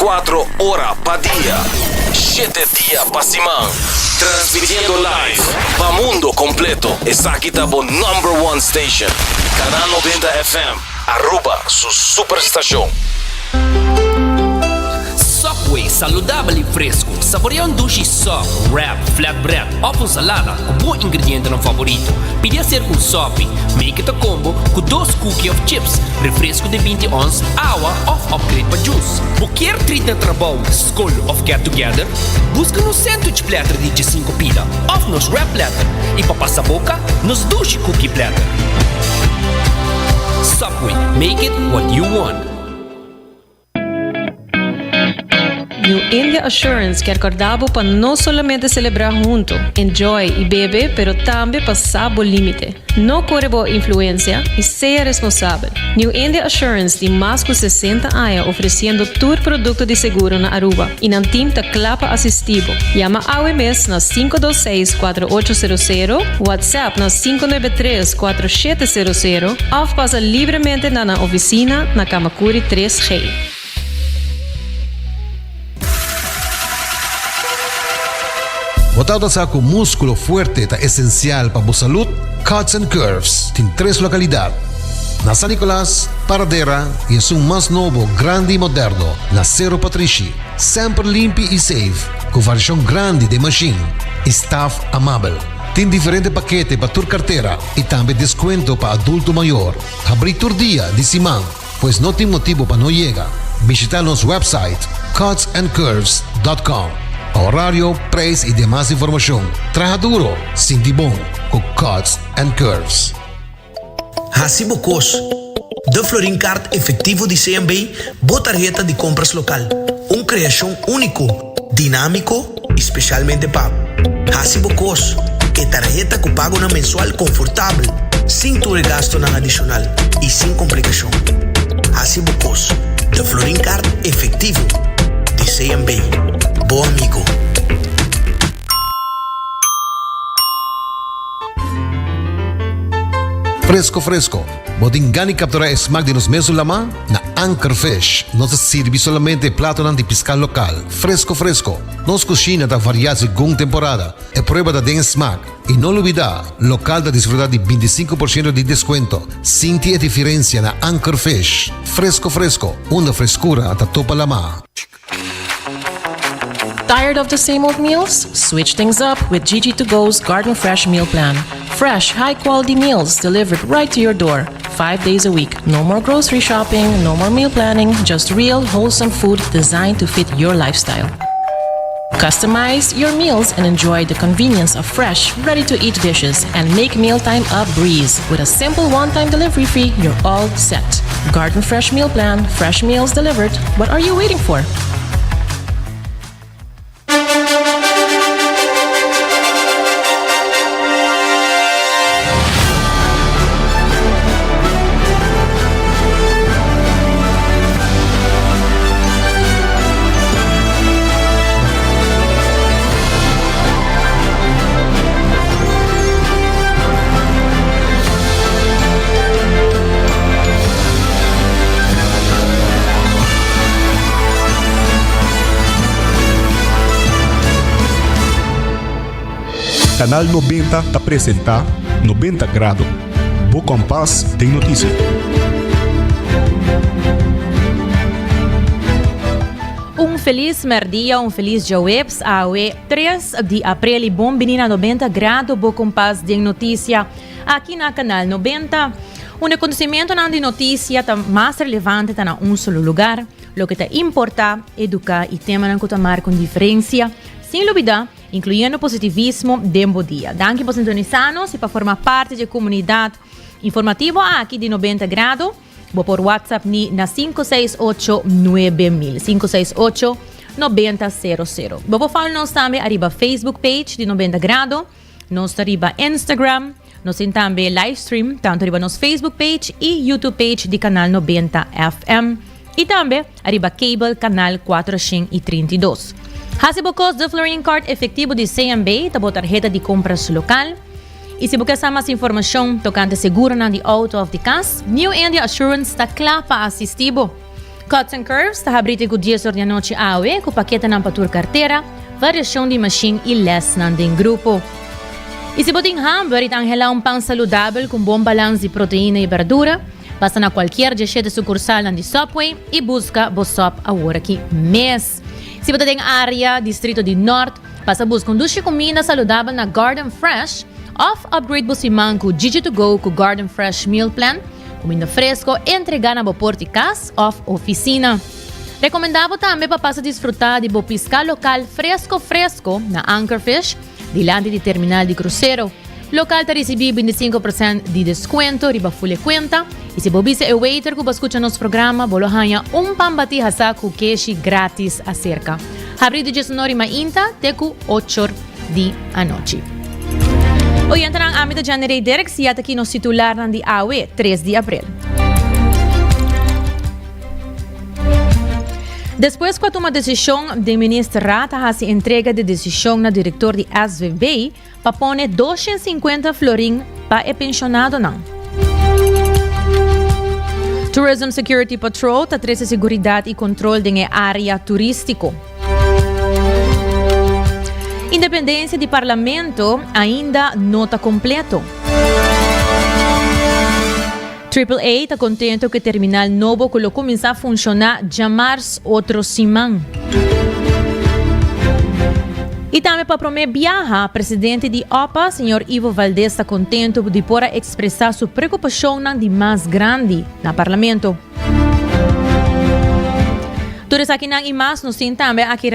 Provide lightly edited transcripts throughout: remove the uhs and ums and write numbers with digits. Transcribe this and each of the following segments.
24 horas pa' día, 7 días pa' semana. Transmitiendo live pa' mundo completo. Es aquí tabo #1 station. Canal 90 FM. Aruba, su superestación. Subway, saudável e fresco. Saboreia um sushi soft, wrap, flatbread ou com salada com bom ingrediente no favorito. Pide a ser com sopi. Make it a combo com 2 cookies of chips, refresco de 20 ons, água ou upgrade para juice. Qualquer treat na trabalho, school ou get together, busca no sandwich platter de 5 pila ou nos wrap platter. E para passar a boca, nos sushi cookie platter. Subway, make it what you want. New India Assurance quer acordar para não somente celebrar junto, enjoy e beber, pero também passar o limite. Não corre boa influência e seja responsável. New India Assurance tem mais de 60 anos oferecendo todo produto de seguro na Aruba e na team da clapa assistivo. Llama AWMS na 526-4800, WhatsApp na 593-4700 ou passa livremente na oficina na Kamakuri 3G. Botado sa com músculo fuerte está essencial para a saúde, Cuts and Curves tem 3 localidades. Na San Nicolás, Paradera e é mais novo, grande e moderno, na Cerro Patrici. Sempre limpo e safe, com variação grande de machine. Staff amável. Tem diferentes paquetes para tua carteira e também desconto para adulto maior. Abrir todo dia de semana, pois não tem motivo para não chegar. Visitar nosso website cutsandcurves.com. Horário, preço e demais informação. Traja duro, sinti bom, com Cuts and Curves. Hasibo Cos, de Florin Card efetivo de CMB, boa tarjeta de compras local. Criação único, dinâmico, especialmente pago. Hasibo Cos, é tarjeta que pago na mensual confortável, sem tu gasto na adicional e sem complicação. Hasibo Cos, de Florin Card efetivo de CMB. Bom amigo. Fresco. Bodingani capturar smack de nos mesos lama na Anchor Fish. Nos sirve solamente plato de pescar local. Fresco. Nos cocina da variar según temporada. É prueba da den smack. E não olvidar, local da desfrutar de 25% de desconto. Sinti a diferença na Anchor Fish. Fresco. Uma frescura até topa lama. Tired of the same old meals? Switch things up with GG2Go's Garden Fresh Meal Plan. Fresh, high-quality meals delivered right to your door, 5 days a week. No more grocery shopping, no more meal planning, just real, wholesome food designed to fit your lifestyle. Customize your meals and enjoy the convenience of fresh, ready-to-eat dishes and make mealtime a breeze. With a simple one-time delivery fee, you're all set. Garden Fresh Meal Plan, fresh meals delivered. What are you waiting for? Canal 90 apresenta 90 Graus. Bo Compass tem notícia. Feliz merdia, feliz jawebs a 3 de abril, bom menina 90 graus, bo compass de notícia aqui na Canal 90. Acontecimento de notícia mais relevante está em solo lugar, o que está importa, educar e tema que está marca com diferença, sem dúvida, incluindo positivismo dentro do dia. Danke por sintonizarnos e para formar parte da comunidade informativa aqui de 90 graus. Vou por WhatsApp na 568-9000, 568-9000. Vou falar também arriba Facebook page de 90 graus, nós arriba Instagram, nós temos também live stream, tanto arriba nosso Facebook page e YouTube page de Canal 90 FM e também arriba cable Canal 432. Hasibocos de Florin Card efetivo de CMB, tá tarjeta de compras local. E se você quer mais informação tocante seguro de auto of the casa, New India Assurance está claro para assistir. Cuts and Curves, tahabrite ko 10 horas da noite awe, com paqueta ng patur carteira, variação de machine e less ng ding grupo. E se boting hamburger, itang hela um pão saludável com bom balanço de proteína e verdura, passa na qualquer de sucursal ng Subway e busca Bosop agora aqui mês. Se você tem área, distrito de Norte, passa busca duche comida saludável na Garden Fresh, upgrade busimang com Gigi to Go com Garden Fresh Meal Plan, comida fresco, entregar na porta e casa, oficina. Recomendável também para passar a desfrutar de pisca local fresco na Anchorfish, dilante de terminal de cruzeiro. Local está recebendo 25% de desconto, riba full conta. E se você é waiter que escuta nosso programa, você ganha pambati hasa com queijo grátis acerca. Abrido de sonori mainta, teku 8 da noite. Hoje entra ang amita January Derek, siya aqui no titular ng di AWE, 3 de abril. Depois que toma decisão de ministra se entrega de decisão na diretor de SVB para pôr 250 florin para pensionado não. Tourism Security Patrol está traz segurança e controle da área turístico. Independência de parlamento ainda não está completo. AAA está contente que o terminal novo começa a funcionar já março outro semana. E também para prometer viajar, presidente de OPA, Sr. Ivo Valdez, está contente de poder expressar sua preocupação de mais grande no parlamento. Todos aqui na IMAS nós temos também aqui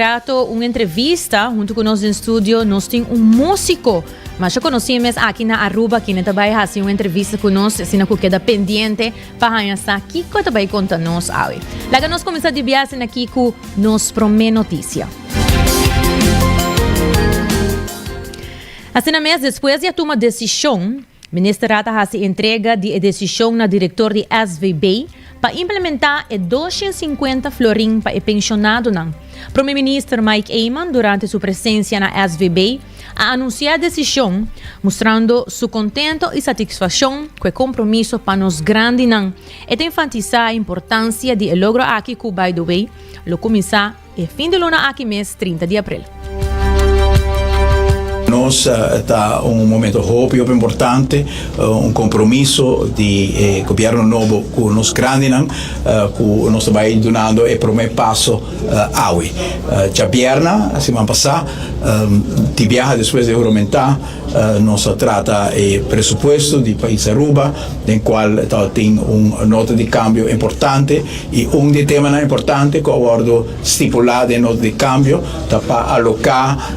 uma entrevista junto com nós no estúdio. Nós temos músico, mas já conhecemos aqui na Aruba, que não vai fazer uma entrevista com nós, se não queda pendente para estar aqui, que vai contar nós hoje. Lá nós começamos a viajar aqui com nos promete notícia. Assim mesmo, depois de tomar decisão, o Ministério da entrega de decisão na diretor de SVB para implementar 250 florin para pensionado. O Primeiro-Ministro Mike Eyman, durante sua presença na SVB, a anunciar a decisão, mostrando seu contento e satisfação com o compromisso para nos grandes e de enfatizar a importância de logro aqui que, by the way, lo começar e fim de luna aqui mês 30 de abril. Nós está momento importante, compromisso de governo novo com os grandes, com nós vai donando o primeiro passo hoje. Já perna, a semana passada, de viagem depois de aumentar, nós trata o pressuposto do país Aruba, em qual tem nota de câmbio importante e de tema importante que acordo stipulado em nota de câmbio para alocar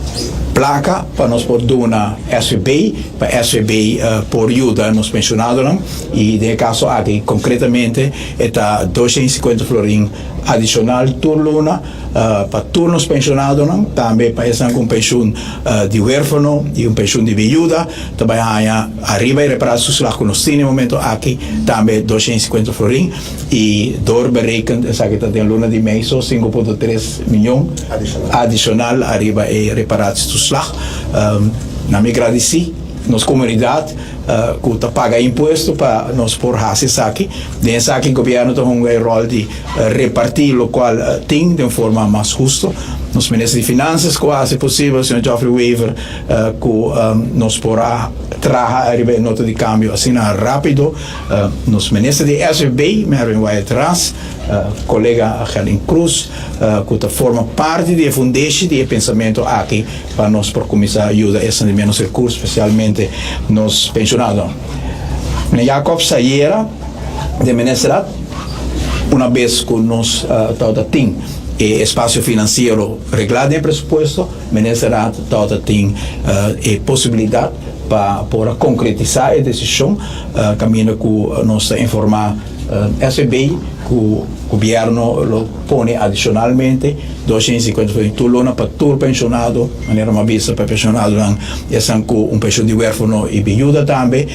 placa para nós por dona SVB, para SVB por ajuda nos pensionados e de caso aqui concretamente está 250 florin adicional turno para turnos pensionados também para essa com pensão de huérfano e pensão de viúva também arriba e reparar sus lá com nós no momento aqui também 250 florin e dor berekend essa que está tem luna de mês 5.3 milhões adicional arriba e reparar sus lá na migra si nossa comunidade que paga imposto para nós por raças aqui. Dessa aqui o governo tem rol de repartir o qual tem de uma forma mais justa. Nos ministros de Finanças, quase possível, o Sr. Geoffrey Weaver, que nos porá trazer a nota de câmbio assim rápido. Nos ministros de SVB, Mervyn vai atrás, colega Helen Cruz, que forma parte da fundação de pensamento aqui para nós por começar a ajudar esse de menos recursos, especialmente nos pensionados. Jacob Sayera, de Ministério, uma vez que nós tem espaço financeiro reglado em pressuposto, o Ministério tem possibilidade para concretizar a decisão, caminho que nós informar SB, que o governo lo põe adicionalmente 250 luna para todo pensionado, maneira uma vista para pensionado, e pensão de huérfano e viúva também,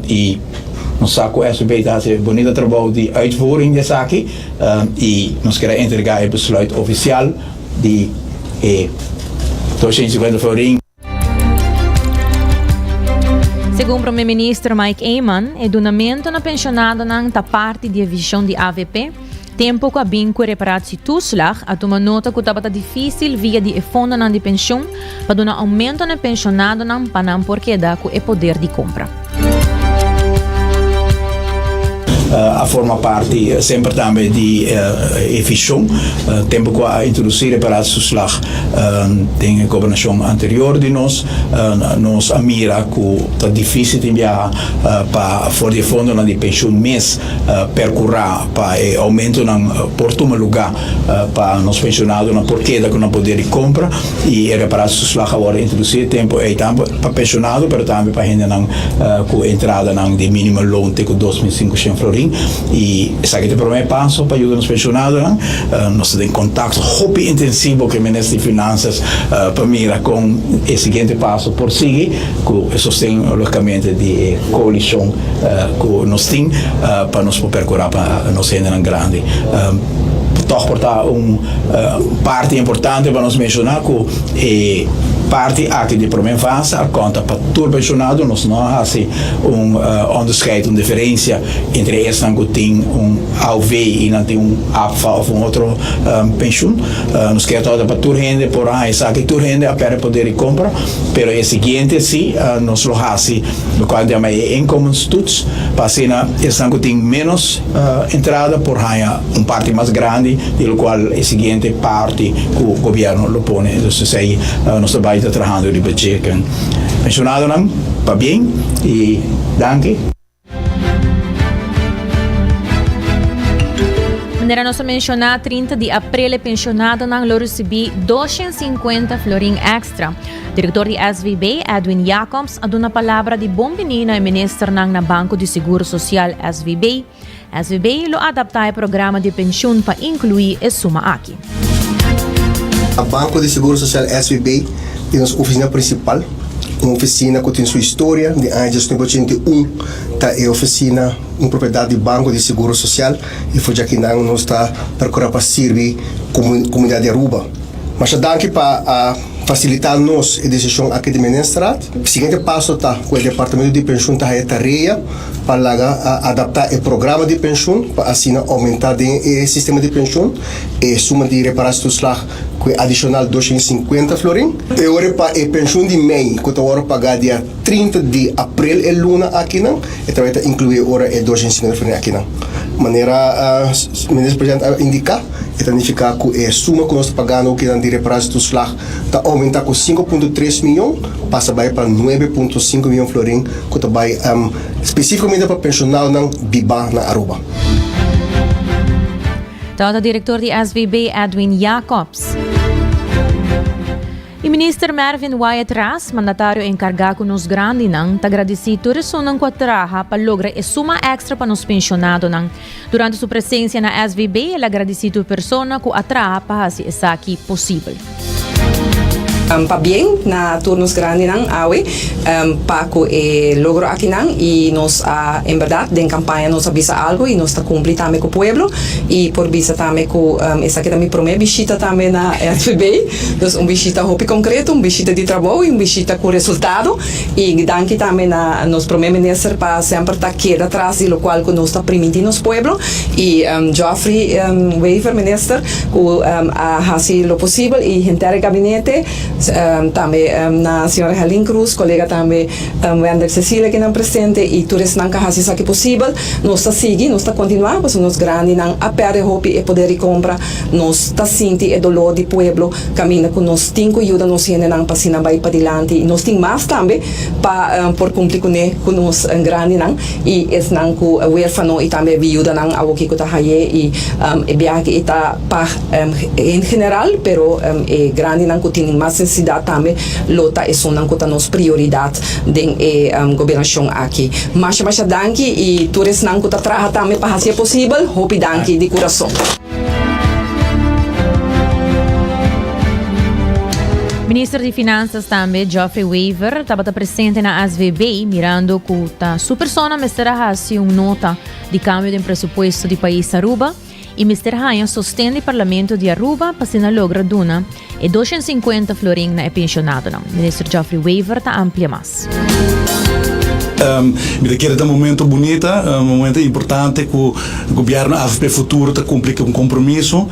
e nós saco SB está fazendo bonito trabalho de uitvoering dessa aqui, e nós queremos entregar o besluit oficial de 250 florin. Segundo o Primeiro-Ministro Mike Eyman, o donamento na pensionado não está parte da visão de AVP, Tempo que bem que reparatie toeslag, a uma nota que estava difícil via de fundo de pensão, para dar aumento na pensionado para porque dá com o poder de compra. A forma parte sempre também de efficiënt. Tempo que a introduzir reparatieslag tem a governação anterior de nós a mira que está difícil de enviar para for de fundo de pensão mês percorrer para aumento na portuma lugar para nos pensionados na porque da com poder de compra e reparatieslag agora introduzir tempo é também para pensionado, mas também para gente com entrada de mínimo loan de 2.500 florin. E essa aqui é o primeiro passo para ajudar os pensionados. Nós temos contato muito intensivo com o Ministério de Finanças para mirar com o seguinte passo por seguir, que sustém logicamente de coalição que nós temos para nos percorrer para nós ser grande. Toch portar parte importante para nós mencionar que parte aqui de primeira fase a conta para todo pensionado nós não fazemos onderscheid, diferença entre esse que tem AOV e não tem APFA ou outro pensão. Nós queremos toda para toda gente, por aí sabe que toda gente a poder de compra, pero é seguinte sim, nós lo fazemos no qual chama income studs, para ser esse que tem menos entrada, por aí parte mais grande, do qual é seguinte parte que o governo lo põe. Então sei nós trabalhamos trabalhando de budget com pensionado não, para bem e danke. Maneira nós mencionar 30 de abril pensionado não lo recebi 250 florin extra. Diretor de SVB, Edwin Jacobs, a uma palavra de bom menina e ministro na Banco de Seguro Social SVB. SVB lo adapta ao programa de pensão para incluir a suma aqui. A Banco de Seguro Social SVB tem nossa oficina principal, uma oficina que tem sua história de anos 1981, tá é oficina uma propriedade do Banco de Seguro Social e foi já que nós está procurando para servir comunidade de Aruba. Mas daqui para facilitar nos a decisão aqui de ministrar. O seguinte passo está com o departamento de pensão está a tarefa para adaptar o programa de pensão para assim aumentar o sistema de pensão e suma de reparação com adicional 250 florin. E agora para a pensão de MEI que está agora pagar dia 30 de abril e luna aqui não e também está incluir agora e 250 florin aqui não. Maneira o ministro presidente indicar e significa que a suma que nós pagando que de reparação do slag está aumentar com 5,3 milhões, passa para 9,5 milhões florin, que está especificamente para pensionado na Biba na Aruba. Então, o diretor de SVB, Edwin Jacobs. O ministro Mervyn Wyatt Ras, mandatário encargado nos grandes, está agradecido a trabalhar para lograr a suma extra para os pensionados. Durante sua presença na SVB, ele agradecido a pessoa que trabalha para fazer isso aqui possível. Pa bien na turnos grande nang awe Paco logro aqui nang e nós em verdade den campanha nós avisa algo e nós está cumprir também com o pueblo e por visa também com essa que também promete visita também na SVB então visita hopi concreto visita de trabalho e visita com resultado e danke também na nos promete minister para sempre estar queda atrás e lo qual que nós está permitindo nos pueblo e Geoffrey Weaver minister que hace lo possível e gente gabinete também na senhora Helen Cruz, colega também Wander Cecília que não presente e todos não fazem isso que possível nós está seguindo, nós está continuando porque nós grandes não apere hopi e poder de compra nós está sentindo o dolor do pueblo caminha com nós temos ajuda nós gente não para se não vai para adiante e nós temos mais também para por cumprir com nós grandes não e es não com o huérfano e também viúva não a o que está aí e viagem está para em geral pero grande não que tem mais necessidade também lota é só não que nos prioridade den governação aqui mas danke e todos não que trabalha também para fazer possível hope danke de coração. Ministro de Finanças também, Geoffrey Weaver, estava presente na SVB, mirando que sua pessoa estará fazendo nota de câmbio de presupuesto do país Aruba e Mr. Hanha sustém o Parlamento de Aruba para se logra duna e 250 florin na pensionado. Ministro Geoffrey Weaver está amplia mais. Me quer dar um momento bonito, um momento importante que o governo AFP futuro está cumprir um compromisso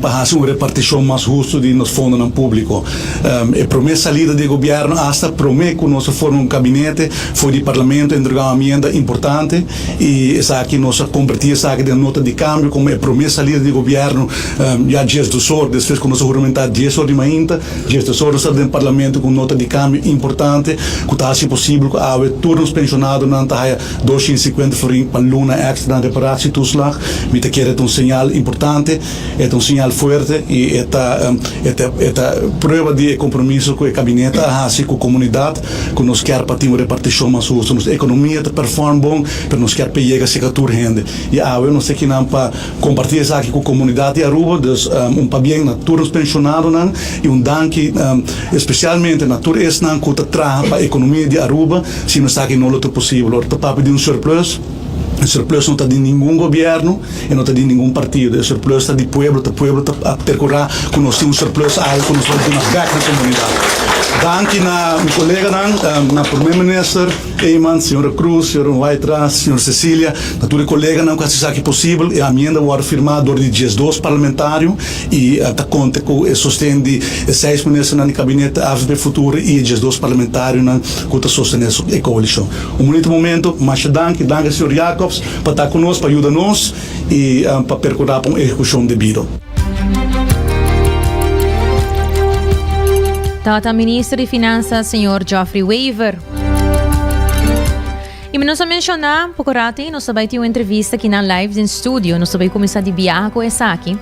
para fazer uma repartição mais justa de nos fundos no público. A promessa salida do governo hasta promete que nós formamos um gabinete foi do parlamento entregar uma emenda importante e essa aqui nós convertir essa aqui de nota de câmbio como a promessa salida do governo já dias do sor desde que nós juramentar 10 horas de manhã dias do sor está no parlamento com nota de câmbio importante que está se possível que há turnos pensionados na taia 250 florin para luna extra na reparação toeslag me te quer um sinal importante é um sinal forte e esta prova de compromisso com o gabinete assim com a comunidade que nos quer para ter uma repartição mais justa nossa economia está performa bom para nos quer pegar a secatur rende e eu não sei que não para compartilhar isso aqui com a comunidade de Aruba dus para bem na turnos pensionados e dank especialmente na tur es não que traga para a economia de Aruba se não está aqui não é possível para pedir um surplus. O surplus não está de nenhum governo e não está de nenhum partido. O surplus está de pueblo está a percorrer que nós temos um surplus alto, nós temos uma back na comunidade. Danke na meu colega, na primeiro-ministro, Eyman, senhora Cruz, senhora Waitras, senhora Cecília, na tua colega, não que seja possível, e a emenda vai firmar durante dias 2 parlamentários e está conta com o sustento de 6 ministros no gabinete AFP futuro e dias 2 parlamentários que está sustentando a coalição. Bonito momento, mas danke, senhor Jacobs, para estar conosco, para ajudar-nos e para percorrer para uma execução devida. Tata Ministro de Finanças, Sr. Geoffrey Weaver. E nós mencionar, pouco rato, nós vai ter uma entrevista aqui na Live em Studio. Nós vai começar de viajar com essa aqui.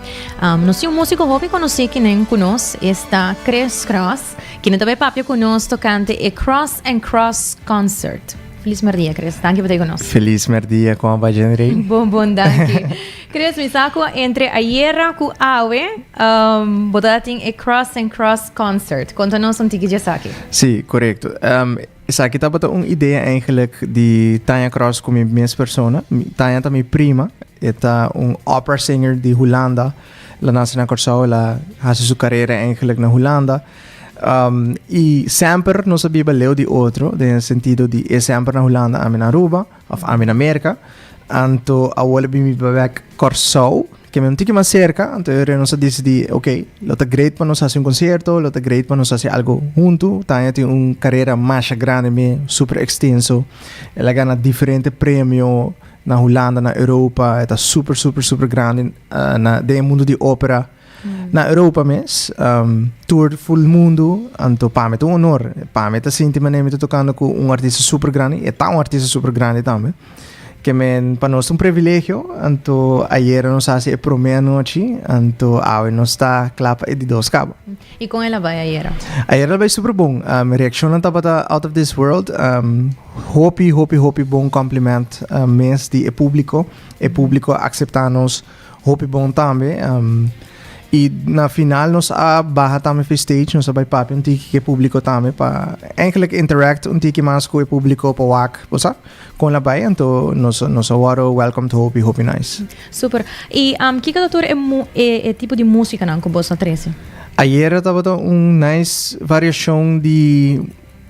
Nós temos um músico hobby conhecido que nem conosco, está Chris Cross, que não também papia conosco tocante a Cross and Cross Concert. Feliz merdia, Chris. Danke por estar conosco. Feliz merdia com a Bajanrei. Bom, danke. Chris, me saco entre ayer com Awe, botating a Cross and Cross Concert. Conta-nos um ticket de aqui. Sim, correto. Essa aqui estava uma ideia eigenlijk de Tanya Cross como minha persona. Tanya é minha prima. Ela é opera singer de Holanda. Ela nasceu na Corsau, ela faz sua carreira eigenlijk na Holanda. E sempre não sabia leu de outro, no sentido de sempre na Holanda, a na Aruba, ou a na América. Então, a hora de me back Corsau, que me não mais cerca, então eu não decidi, ok, lo tá great para nós fazer concerto, lo tá great para nós fazer algo junto. Tanya tem uma carreira mais grande, super extenso. Ela ganha diferentes prêmios na Holanda, na Europa, é super grande no mundo de ópera. Na Europa mesmo, tour full mundo, então para mim é um honor. Para mim é assim, tocando com artista super grande, e tá artista super grande também. Que para nós é um privilégio, então ayer nós fazemos a primeira noite, então hoje nós está clapa de 2 cabos. E com ela vai ayer? Ayer ela vai super bom, a reação estava out of this world, hope bom compliment mês de público accepta-nos, hope bom também. E na final nós barra também para stage, nós vai papel que público também para eigenlijk interact mais com o público para wak, posa com la bai, então nós welcome to Hopi Nice. Super. E que cantor é tipo de música não que você traz? Ayer estava nice variação de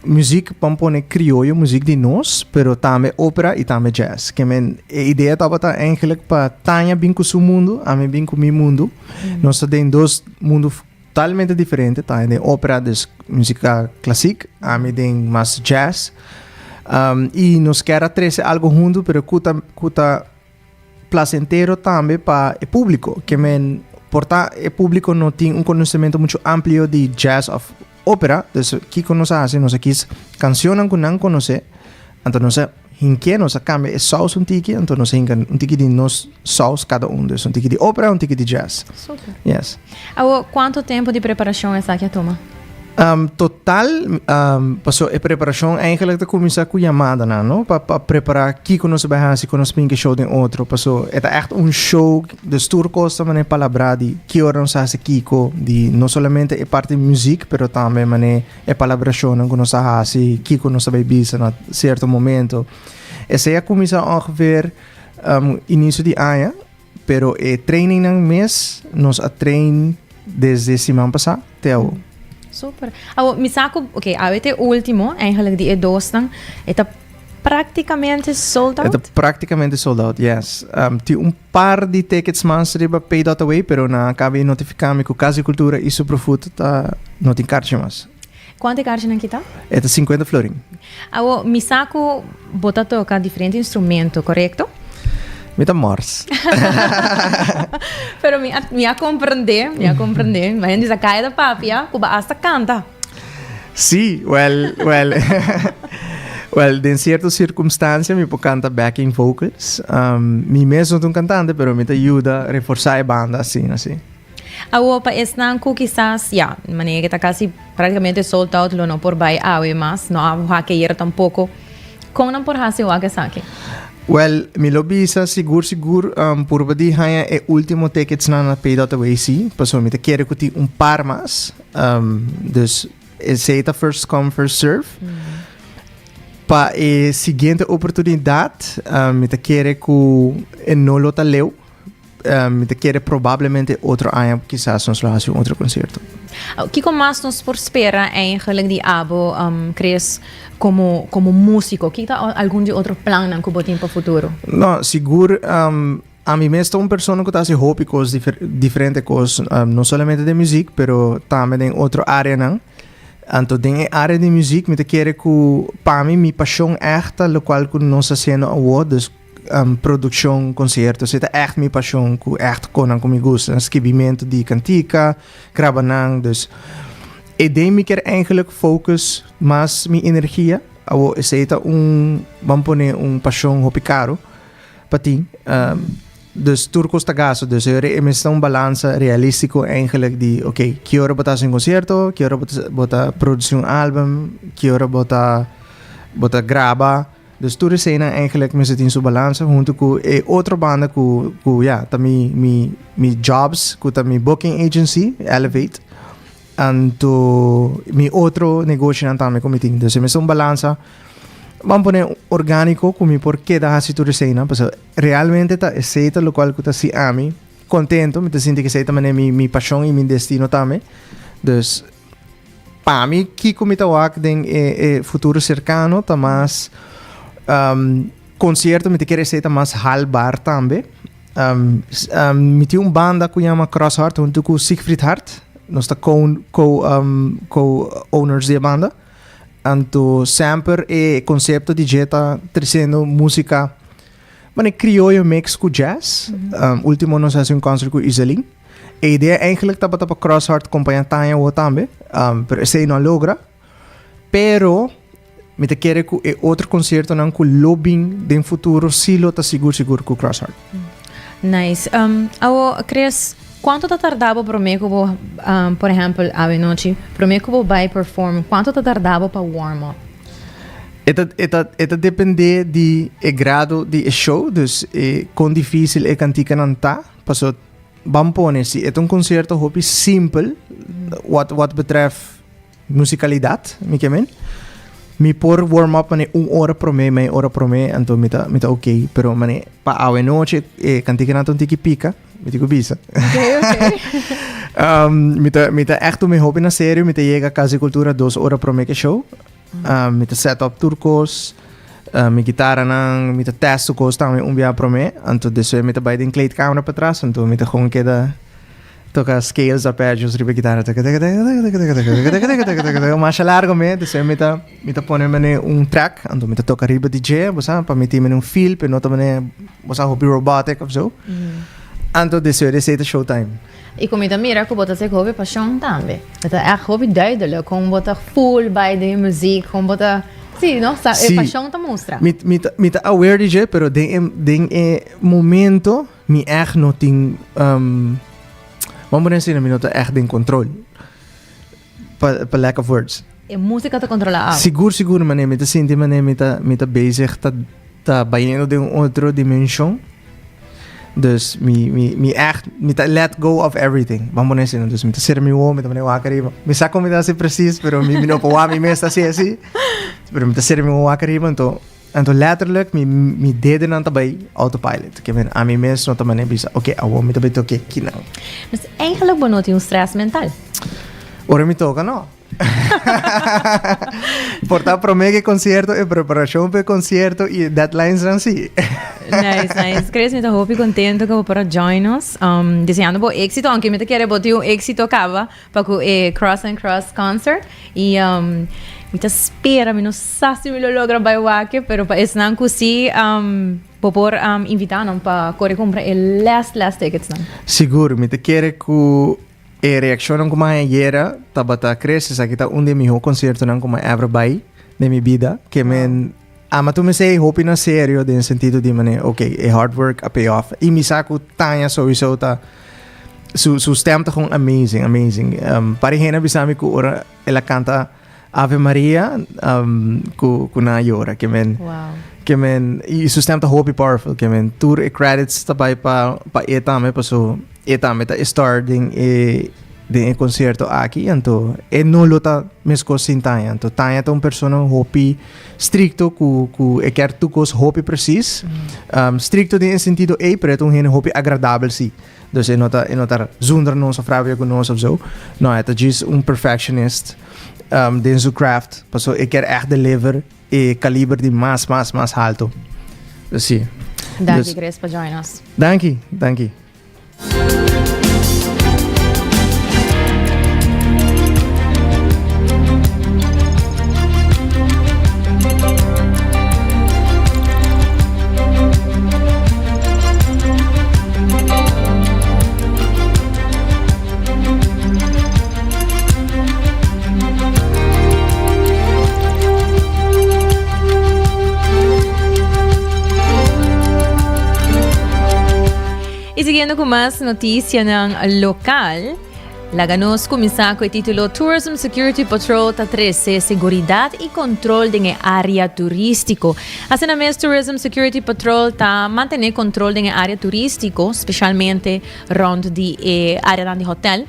música pampone criollo, música de nós, pero também ópera e também jazz. Que a ideia estava eigenlijk para Tanya bem com o seu mundo, a mim bem com o meu mundo. Nós temos 2 mundos totalmente diferentes. Tanya tem ópera, dus música clássica, a mim tem mais jazz. E nós queremos trazer algo junto, pero cuta placentero também para o público. Que porta o público não tem conhecimento muito amplo de jazz of ópera, dus que nós fazemos, nós aqui canções que não conhece, então nós hinque nós cambia saus tiki, então nós hinca tiki de nós saus cada dus tiki de ópera, tiki de jazz. Super. Yes. Quanto tempo de preparação essa que toma? Total, passou a preparação eigenlijk te começar com chamada, não? Para preparar que nós vai fazer, que nós pinke show de outro, passou é echt show de tour costa, mas é palavra de que hora nós faz Kiko, de não somente a parte de música, pero também mas é palabração que nós faz, que nós vai bisa na certo momento. Essa é começar ongeveer início de ano, pero training nang mês nós a train desde semana passada até o Super. Me saco, ok, avete último, eigenlijk die edostan, eta praticamente sold out? Ito praticamente sold out, yes. Ti un par di tickets mas riba paid out away, pero na cabe notificami ku Casa Cultura e Superfood ta notin kaartje mas. Quante carte na kita? Ito 50 florin. Awo, misako bota toca diferente instrumento, correcto? Mita Mars. Pero me a compreender. Mas diz a caia da papia, kuba hasta canta. Sí, well, well, in ciertas circunstancias me puedo cantar backing vocals. Mi mesmo não cantante, pero me ajuda a reforçar a banda assim. Awo pa esnanku quizás, maneira que tá quase praticamente sold out, lo no por bai awe mas, no abo ha que ir tampoco. Kung não por hasi o ake sake? Well, mi lobisa sigur por badi haya e último tickets na paid out away si, paso mi te quero kuti un par mas. Dus aceita first come first serve. Pa e seguinte oportunidade, mi te quero ku no lo taleu. Mi te quero provavelmente outro ano, quizás nos laat een outro concerto. O que mais nos por espera eigenlijk die abo crees como músico? Que tá algum de outro plano que botem para futuro? No, seguro a mim mesmo uma pessoa que está se hobby coisas diferentes coisas, não somente de música, pero também em outra área não. Então, em área de música, me te quero que para mim minha paixão exta, lo qual que nós fazendo agora, produção, concertos, é echt minha paixão, que echt conan que me gosta, escrevimento de cantica, grabanang, dus e daí me quer eigenlijk focus mais minha energia, ou é vamos poner paixão hopi caro, para ti, dus turcos tagaso, dus er is een balans realístico eigenlijk die, oké, que hora botar een concerto, que hora botar produzir album, que hora botar graba. Dus tudo isso eigenlijk me zit in zo'n balans, junto com outra banda mi jobs, com mi booking agency, Elevate, e mi outro negócio não também comiting. Dus me zo'n balans, vamos poner orgânico com mi porquê da hasi tudo isso, porque realmente tá aceita lo qual que tá si ami, contento, me te sinto que aceita mi paixão e mi destino também. Dus para mim que comita wak den futuro cercano, tá mais concerto me te quer ser mais halbar também. Me tinha banda que chama Crossheart, junto com Siegfried Hart, nós tá co-owners da banda. Então sempre é conceito de jeta trazendo música, mas criollo mix com jazz. Último nós fazemos concert com Iselin. A ideia eigenlijk tá para Crossheart acompanhar Tanya ou também, pero esse não logra. Pero me te quero que outro concerto não com lobbying de futuro silo tá seguro com Crossheart. Nice. Awo crees quanto tá tardava para mim que vou, por exemplo, a noite, para mim que vou vai perform, quanto tá tardava para warm up? Eta depende de grado de show, dus quão difícil é cantica não tá, passo vamos poner se é concerto hobby simples, what betreft musicalidade, me quemen. Mi por warm up mane hora pro me, então me tá ok, pero mane pa awe noche cantica na tiki pica, me tico bisa. Okay. Me tá echt me hobby na sério, me tá chega a Casa Cultura 2 horas pro me que show. Me tá set up turcos, mi guitarra nang me tá test turcos também via pro me, então depois me tá by den kleedkamer para trás, então me tá gewoon queda toca scales, arpeggios, riba guitarra, mais largo me, dus me tá poner track, então me tá toca riba DJ, você para me ter feel, pero não também você hobby robotic of so. Então depois é showtime. E como também mira que bota se hobby paixão também. Então é hobby duidelijk, como bota full by de muziek, como bota sim, nossa, é paixão tá mostra. Me tá aware DJ, pero den momento me echt não tem vamos dizer, me não tá echt em controle. Pa lack of words. E música tá controlada. Seguro, mané, me tá sentindo, mané, me tá bezig, tá baiando de outra dimensão. Dus me echt, me tá let go of everything. Vamos dizer, dus me tá ser me tá wakker riba. Me saco me tá assim preciso, pero me não pode me está assim. Pero me tá ser me wakker riba, então letterlijk me deden aan tabay autopilot. Ik ben aan mij mensen not mané bisa. Oké, awo me tabay oké, kina. Mas eigenlijk benut stress mental. Ora me toca no. Portar promete concierto e preparação para concierto e deadlines não sim. Nice. Creio que estou muito contente que para join us. Desejando bom êxito, aunque me te quero botar um êxito acaba para o Cross and Cross concert e me te espera, me não sei se me lo logra baiuaque, pero para esse não consi por invitar não para correr comprar o last tickets não. Seguro, me te quero que a reação como a era tabata cresce, sa kita de meu concerto não como ever by de minha vida, que men ama tu me sei hope na sério no sentido de mané, okay, a hard work a pay off. E me saco tanya sowieso ta su stem ta gewoon amazing. Parihena bisami ku ora ela canta Ave Maria ku na yora que men que men e su stem ta hope powerful que men tour e credits ta bai pa etame pa so etame ta starting de concerto aqui então nulo ta mesco sin tanya então tanya ta persona hopi stricto ku e quer tu cos hopi precis stricto de sentido preto een hopi agradável si dus nota zonder nos of vrouwen con nos of zo no het is perfectionist de zijn craft paso ik quer echt deliver e caliber de más alto dus sim. Dank je Grace voor join us. Dank je. E seguindo com mais notícia ng local, laganos começar com o título Tourism Security Patrol ta 13, seguridade e controle de área turístico. Assim na mes Tourism Security Patrol ta manter controle de área turístico, especialmente rond de área de hotel.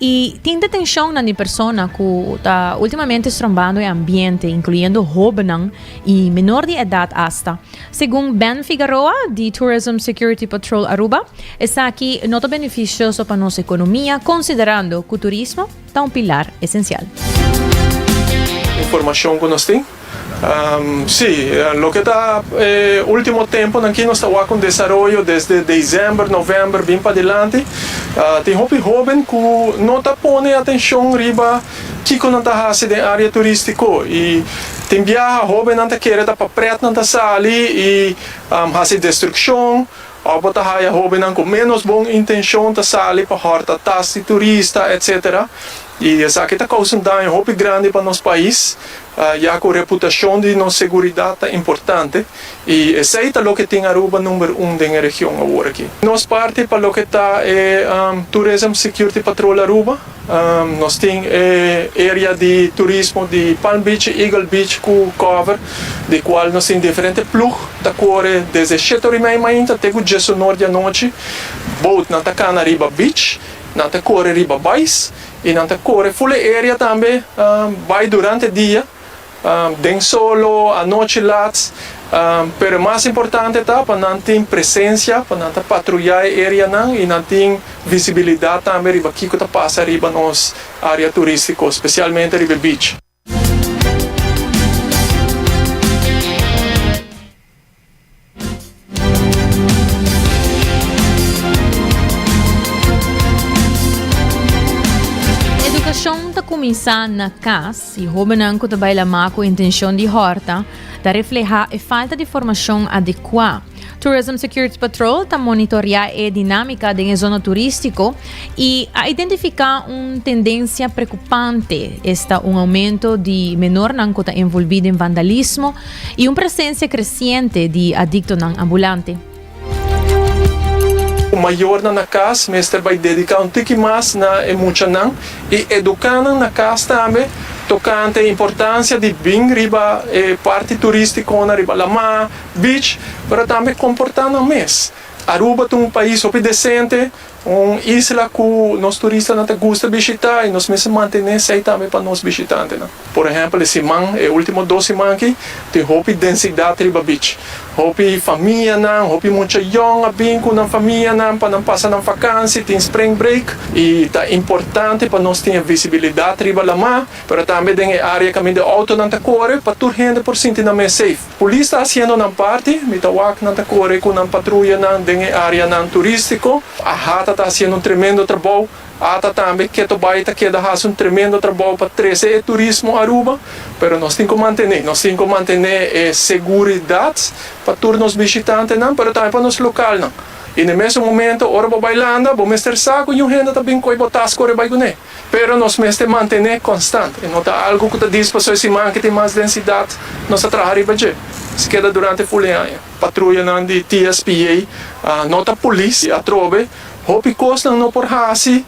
E tem detenção na persona que está ultimamente estrombando o ambiente, incluindo jovens e menor de idade hasta. Segundo Ben Figueroa, de Tourism Security Patrol Aruba, está aqui nota beneficioso para nossa economia, considerando que o turismo é um pilar essencial. Informação que nós temos. Sí, lo que está último tiempo aquí nos está con desarrollo desde diciembre, noviembre, bien para adelante. Tem joven que no está pone atención riba que no está haciendo en área turístico y tem viaja joven não quer para preto não sali e hace destrucción. Ou botar a joven com menos boa intenção de sair para horta taxi turista, etc. E essa aqui está causando dano muito grande para nosso país, já que a reputação de nossa segurança é importante. E esse é o que tem Aruba número 1 da região agora aqui. Nós parte para o que está Tourism Security Patrol Aruba. Nós temos área de turismo de Palm Beach, Eagle Beach, que cover, de qual nós temos diferentes plugs da cor desde 7h30 até o 19 da noite. Boat na Tacana Riba Beach, na Tacora Riba Bais e na Tacora full area também vai durante o dia, den solo, a noite lats. Pero mais importante tá para não ter presença, para não patrulhar a área não e não ter visibilidade também riba que está passa riba nos área turística, especialmente riba beach. Educação está começando na casa e o jovem que trabalha com a intenção de horta da reflejar a falta de formação adequada. Tourism Security Patrol está monitorear a dinâmica da zona turística e a identificar uma tendência preocupante. Está aumento de menor que está envolvido em vandalismo e uma presença crescente de adictos ambulantes. O maior na casa, o mestre vai dedicar pouco mais na emoção e educando na casa também, tocante a importância de bem riba parte turística na riba Lama, beach, mas também comportando o mês. Aruba é um país decente, uma isla que nós turistas não gostam de visitar e nós mesmos mantemos aí também para nós visitantes. Por exemplo, esse man, o último 2 semanas aqui, tem densidade riba beach. Hopi família nan, hopi mucha young abin com na família nan para não passar na vacância, tem spring break e tá importante para nós ter visibilidade riba lá, mas também tem área caminho de auto nan tacore para tur gente por sentir na mais safe. Polícia está fazendo na parte, me tá wak nan tacore com na patrulha nan tem área nan turístico, a Hata tá fazendo tremendo trabalho. Ata também que to baita que dá tremendo trabalho para trazer turismo a Aruba, pero nós temos que manter segurança para todos os visitantes, não, pero também para os locais, não. E no mesmo momento, ora para bailando, vamos ter saco e gente também coi botas corre vai gune. Pero nós mesmo manter constante. Não tá algo que tá diz para sua semana que tem mais densidade, nós trabalhar riba je. Se queda durante full ano. Patrulha não de TSPA, nota polícia a trove, hopi costa não por hasi.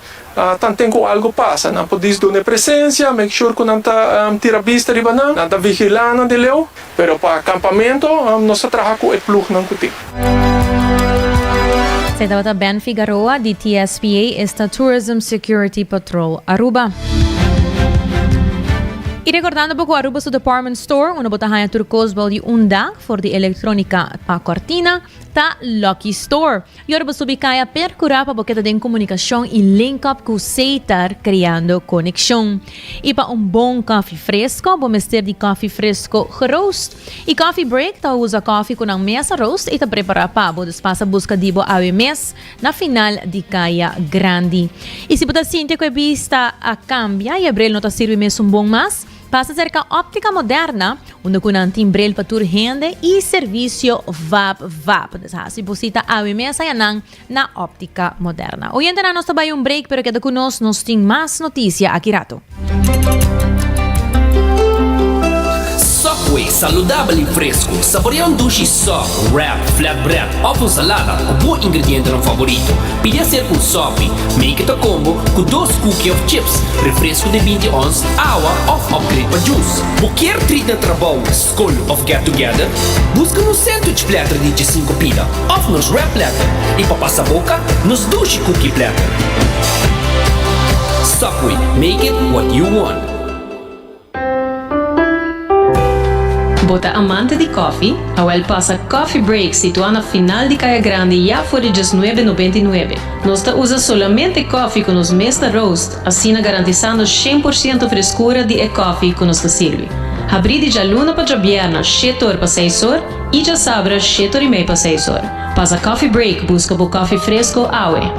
Tanto que algo passa, não pode dar presença, make sure que não está tira vista riba não está vigilando de leu, pero para acampamento nós trabalhamos com o plug não cuti. Sa dapat Ben Figueroa di TSPA esta Tourism Security Patrol Aruba. E recordando pouco Aruba sa department store, una botahanha turcos baldi unda for di elettronica pa cortina, ta Lucky Store. E Aruba subicaya per curar pa boqueta de comunicação e link up com Seitar criando conexão. E pa bom coffee fresco, bom mister de coffee fresco roast. E coffee break, ta usa coffee com mesa roast e ta prepara pa bo despasa busca dibo awe mes na final di kaya grande. E se bota sinti ko vista a cambia e abril nota sirve mes bom mas, passa a ser a óptica moderna, onde kunang timbrel patur rende e serviço VAP. Se busita a mesa yanang na óptica moderna. Hoy na nós trabalha break, pero queda conosco, nós tem mais notícia aqui rato. Subway, saludável e fresco. Saboreia dushi soft, wrap, flatbread, ou salada, com bom ingrediente no favorito. Pide ser com sopi, make it a combo com 2 cookies of chips, refresco de 20 ons, água ou upgrade para juice. Qualquer treat na trabalho, school of get together, busca no sandwich platter de 5 pila, ou nos wrap platter. E para passar a boca, nos dushi cookie platter. Subway, make it what you want. Bota amante de coffee, a passa Coffee Break situado na final de Caia Grande já for de $19,99. Nós usa solamente coffee com os mesta roast, assim garantizando 100% frescura de coffee que nos serve. Abrir de luna para jabierna, 7 horas para 6 horas e já sabra 7 horas e meia para 6 horas. Passa Coffee Break, busca o coffee fresco awe.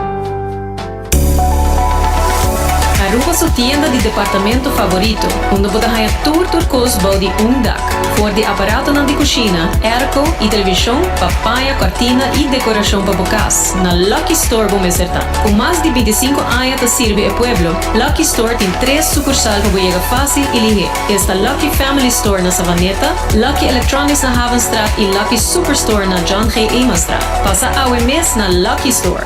Aruba sua tienda de departamento favorito, onde você ganha turcos balde undak, for de aparato de cozinha, airco e televisão, papaya, cortina e decoração para bocas. Na Lucky Store vamos acertar. Com mais de 25 anos de servir ao pueblo, Lucky Store tem 3 sucursais para chegar fácil e ligeiro. Esta Lucky Family Store na Savaneta, Lucky Electronics na Havenstraat e Lucky Superstore na John G. Emanstraat. Passa a mês na Lucky Store.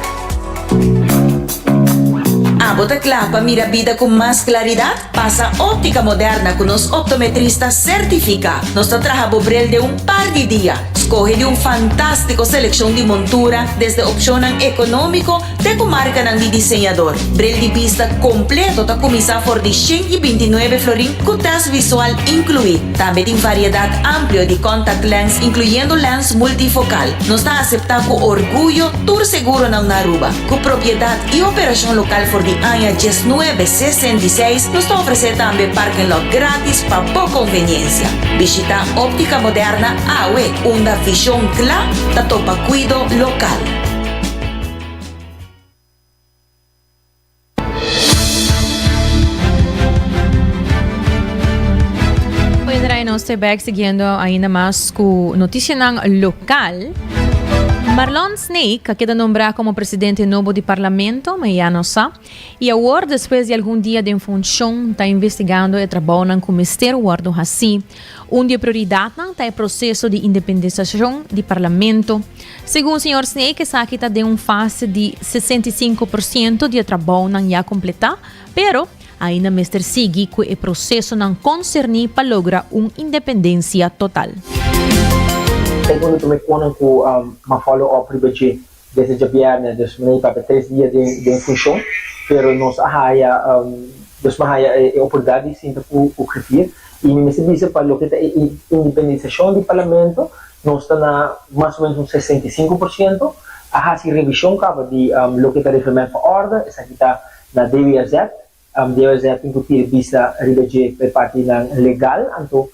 Bota clapa, mira vida con más claridad. Pasa óptica moderna con los optometristas certificados. Nos trabaja Bobrel de un par de días. Escoge de un fantástico selección de montura, desde opción económico, de comarca de diseñador. Brel de vista completo, ta comisa for de 129 florín, con test visual incluido. También tiene variedad amplia de contact lens, incluyendo lens multifocal. Nos está aceptado con orgullo, tour seguro na Aruba. Con propiedad y operación local for de año 1966, nos está ofreciendo también parking lot gratis para poca conveniencia. Visita óptica moderna AWE, una visión clara, da topa cuido local. Nós estamos seguindo ainda mais com notícia local. Marlon Snake, que queda nombrado como presidente novo do parlamento, mas já não sabe, e agora, depois de algum dia de função, está investigando e trabalhando com o Ministério do Hassi. Onde a prioridade está o processo de independização do parlamento. Segundo o senhor Snake, essa aqui está de fase de 65% de trabalho já completar, pero ainda Mr. Sigi que o processo não concerne para lograr uma independência total. Segundo tu me conta que uma follow-up pribadi desde a viernes, dus meneer para 3 dias de função, pero nós haya a oportunidade sempre o criar e me serviço para lo que é a independização do parlamento nós está na mais ou menos uns 65%. A revisão acaba de lo que está referimento à ordem, essa aqui está na DWZ. DWZ inclusive vista ribeje per parte legal, então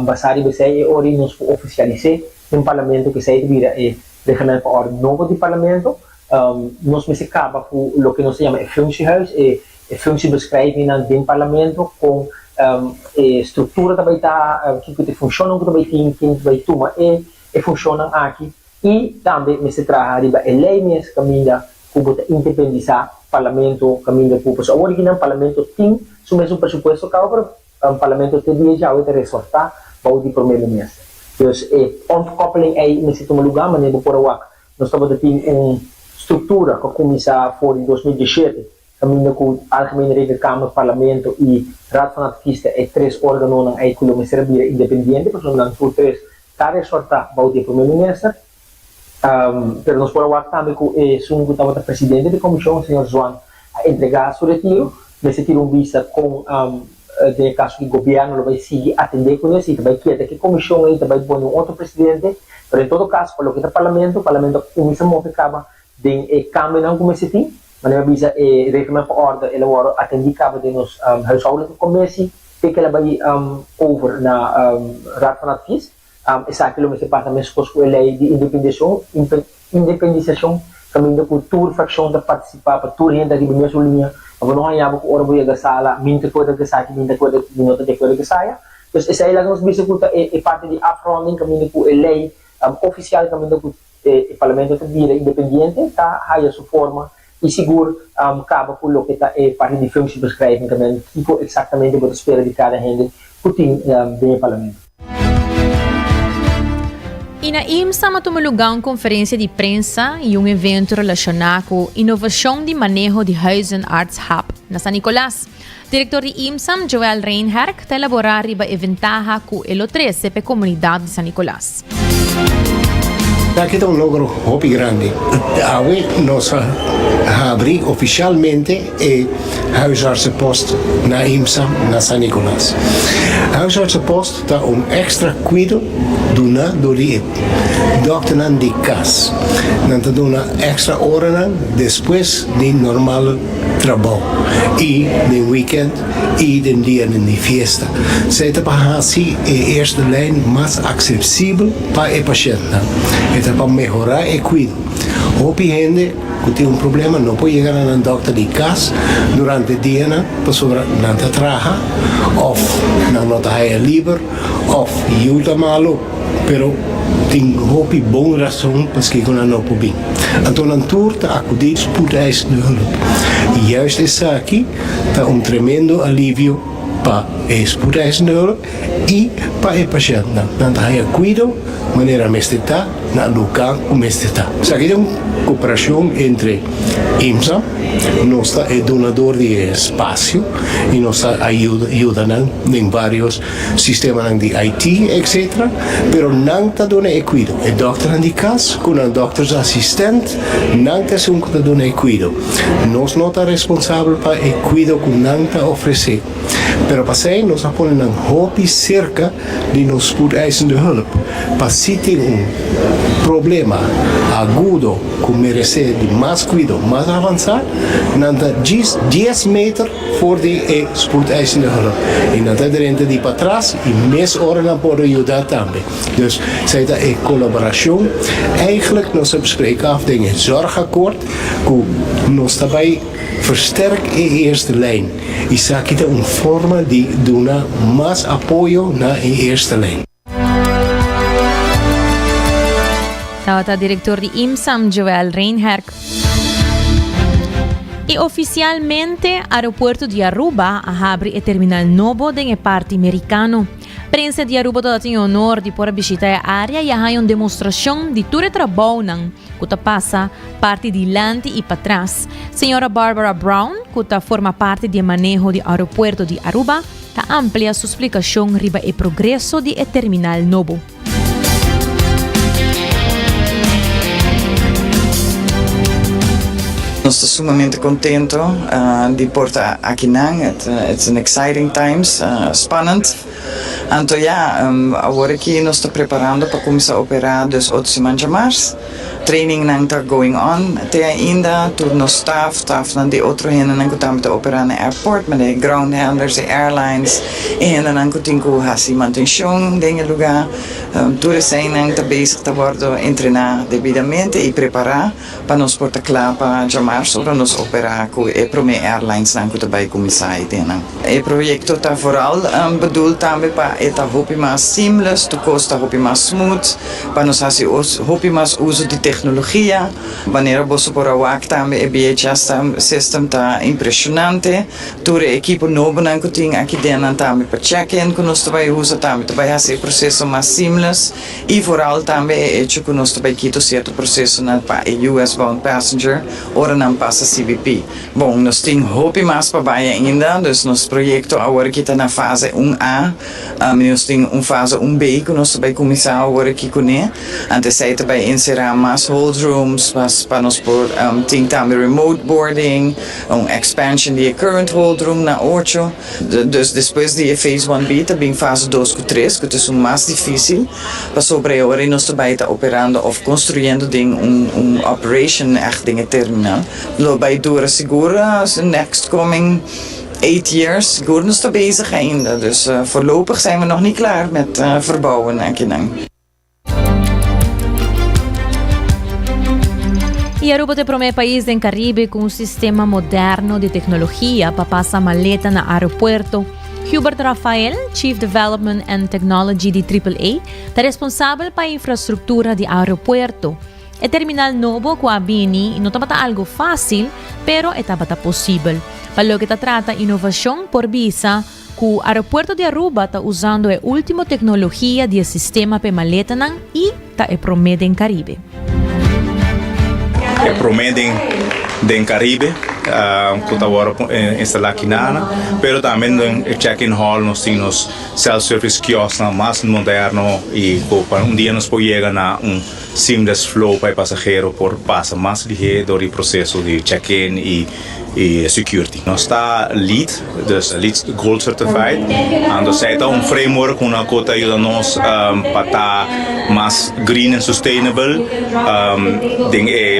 basari besai e ori nos oficializar no parlamento que sai vira e referimento à ordem novo do parlamento. Nós me se acaba por lo que nós chama de functiehuis e functiebeschrijving do parlamento com estrutura também tá que funciona que também tem que vai tomar e funciona aqui e também me se traz riba e lei mes caminho como independizar parlamento caminho para o original parlamento tem o mesmo presupuesto que o parlamento tem já o resortar para o primeiro mês. Então ontkoppeling aí me se toma lugar mas nem por o nós estamos tendo estrutura que começou fora em 2017 caminho com a Algemene Rekenkamer, Parlamento e Raad van Advies e 3 órgãos aí que me servir independente, porque nós por 3 cada sorta para o primeiro-ministro. Pero nós por agora também com o presidente da comissão, o senhor João, a entregar seu retiro, nesse tiro vista com de caso que o governo vai seguir atender com isso, e também que a comissão aí também põe outro presidente, mas em todo caso, para o que é o parlamento começa a mover de câmbio não começa a ter, mas não visa reforma para ordem, ela vai atender cabo de nos huishoudelijke commissie, que ela vai over na Raad van Advies, essa aquilo me se passa mesmo com a lei de independização, caminho da cultura, fração de participar, para tudo ainda de minha linha, mas não há que ora vai gastar lá, minta coisa que sai, minta coisa de nota de coisa que saia, então essa aí lá nós visa que é parte de afronting, caminho com a lei oficial, caminho com o parlamento de vida independente, tá, aí a sua forma e seguro acaba por lo que está parte de functiebeschrijving também, tipo exatamente o que espera de cada gente que tem dentro do parlamento. E na IMSA tomou lugar uma conferência de prensa e um evento relacionado com inovação de manejo de Huizenarts Hub na San Nicolás. Diretor de IMSA, Joel Reinhardt, está elaborando riba eventaha com o 13 para a comunidade de San Nicolás. Aqui está logro muito grande. Hoje nós abrimos oficialmente o huisartsenpost na IMSA, na San Nicolás. O huisartsenpost está extra cuidado door die dokter de casa. Dan te doen extra horen depois do normal trabalho. E no weekend e no dia de festa. Zij te assim a eerste lijn mais acessível para o paciente. É para melhorar o cuidado. Houve gente que tem problema, não pode chegar a doctor de casa durante o dia, para não trabalhar, ou não está livre, ou ajuda malo, pero tem houve boa razão para que não pode vir. Então, a tour está acudir spoedeisende hulp. E juist isso aqui está tremendo alívio para a spoedeisende hulp e para o paciente. Dan hij cuido maneira como está, na local como está. Isso aqui é uma cooperação entre IMSA, nós é donador de espaço e nós ajuda em vários sistemas de IT, etc. Pero não está dando o cuidado. O doctor de casa, com o doctor assistente, não está dando o cuidado. Nós não estamos responsáveis para o cuidado que não está oferecendo. Pero para isso, nós ponemos hobby cerca de nos spoedeisende hulp. Para se tem problema agudo que merece de mais cuidado, mais avançado, não está 10 metros fora de spoedeisende hulp. E não está dentro de para trás e mais horas não pode ajudar também. Dus zij dat in colaboratie. Eigenlijk nós bespreken af dingen zorgakkoord, que nós daarbij versterken in eerste lijn. E isso aqui é uma forma de dar mais apoio na eerste lijn. Estava o diretor de IMSA, Joel Reinhardt. E oficialmente, o aeroporto de Aruba abre o terminal novo da parte americano. Prensa de Aruba tem o honor de poder visitar a área e há uma demonstração de todo o trabalho que passa parte de lante e para trás. Senhora Barbara Brown, que forma parte do manejo do aeroporto de Aruba, amplia sua explicação sobre o progresso do terminal novo. Nós estamos sumamente contentes de portar aqui. It's an exciting times, spannend. Então, agora que nós estamos preparando para começar a operar dus 8 semanas de março. Training nang está going on até ainda, turno staff nang de outro hena nang kutam ta operar na airport, mas de ground handlers, de airlines, e hena nang kuting ku hasi manutenção denge lugar. Tudo isso nang está bezig tá bordo treinar devidamente e preparar para nós portar claro para de março para nós operar com e prome airlines nang kuta vai começar e tena. E projeto tá vooral bedoeld também para eta hopi mais seamless, tu costa hopi mais smooth, para nós hasi hopi mais uso de tecnologia, wanneer we voor een waak também BHS system tá impressionante, toda a equipe nova não tem aqui dentro também para check-in, que nós também usa também fazer processo mais seamless e vooral também é que nós também quito certo processo para US bound passenger ou não passa CBP. Bom, nós temos hope mais para baixo ainda, dus nosso projeto agora que está na fase 1A, nós temos fase 1B que nós também começar agora aqui com ele, antes aí também inserir mais hold rooms, para nós por tem também remote boarding, expansion de current hold room na 8. Dus depois de phase 1B também fase 2 e 3, que é mais difícil, para sobre agora nós também está operando ou construindo operation echt dingen terminal. Lo bij dura segura, next coming 8 years, seguro nós está bezig ainda. Dus voorlopig zijn we nog niet klaar met verbouwen en kinang. E Aruba te promete país em Caribe com um sistema moderno de tecnologia para passar maleta no aeroporto. Hubert Rafael, Chief Development and Technology de AAA, está responsável para a infraestrutura de aeroporto. O terminal novo com a BNI não está algo fácil, pero está possível. Para lo que está trata inovação por visa, que o aeroporto de Aruba está usando a última tecnologia de sistema para maleta e está promete em Caribe. É prometem do Caribe, que está agora instalado aqui na, mas também no check-in hall nós temos self-service kiosk mais moderno e para dia nós podemos chegar a seamless flow para o passageiro por passar mais ligeiro do processo de check-in e security. Nós está LEED, dus LEED Gold Certified, e nós temos framework uma que ajuda nós para estar mais green and sustainable,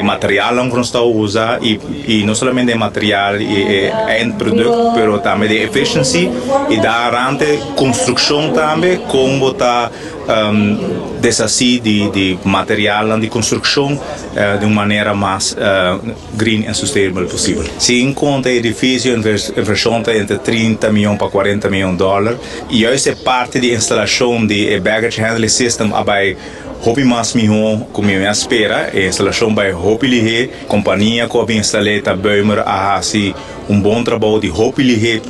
material que nós estamos usando e não somente material e end product, mas também de efficiency e darante construção também como está desassi de material de construção de uma maneira mais green and sustainable possível. Se encontra edifício inversão entre 30 milhões para 40 milhões de dólares e essa é parte de instalação de baggage handling system abai Hopi mais milhão como eu espera a instalação vai Hopi lihe companhia que eu instalei tá Böhmer a assim bom trabalho de Hopi lihe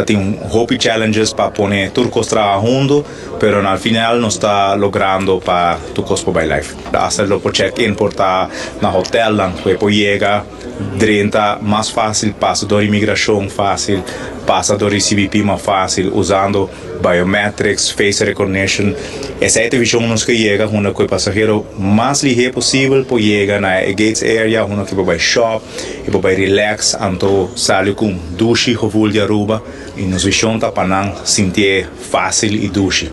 tem Hopi challenges para pôr turcos trabalhando, pero no final não está logrando para turcos por by life. Hacerlo por check-in por estar na hotel, que pode chegar dentro mais fácil, passa da imigração fácil, passa da CBP mais fácil, usando biometrics, face recognition. Essa é a visão nos que chega, onde o passageiro mais ligeiro possível pode chegar na gates area, onde que pode shop, e pode relax, então sair com duche gevoel de Aruba e nos visão para não sentir fácil e duche.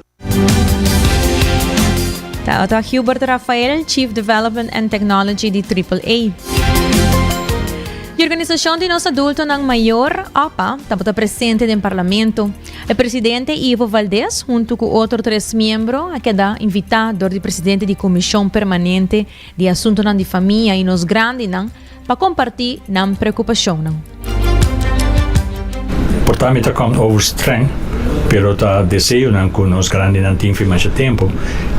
Tá Hubert Rafael, Chief Development and Technology de AAA. A organização de nosso adulto ng maior OPA está presente no parlamento. O presidente Ivo Valdez, junto com outros 3 membros, a queda invitado do presidente da Comissão Permanente de Assuntos de Família e nos Grandes para compartilhar na preocupação. Portanto, está over streng, pero está desejo que nos Grandes não tem mais tempo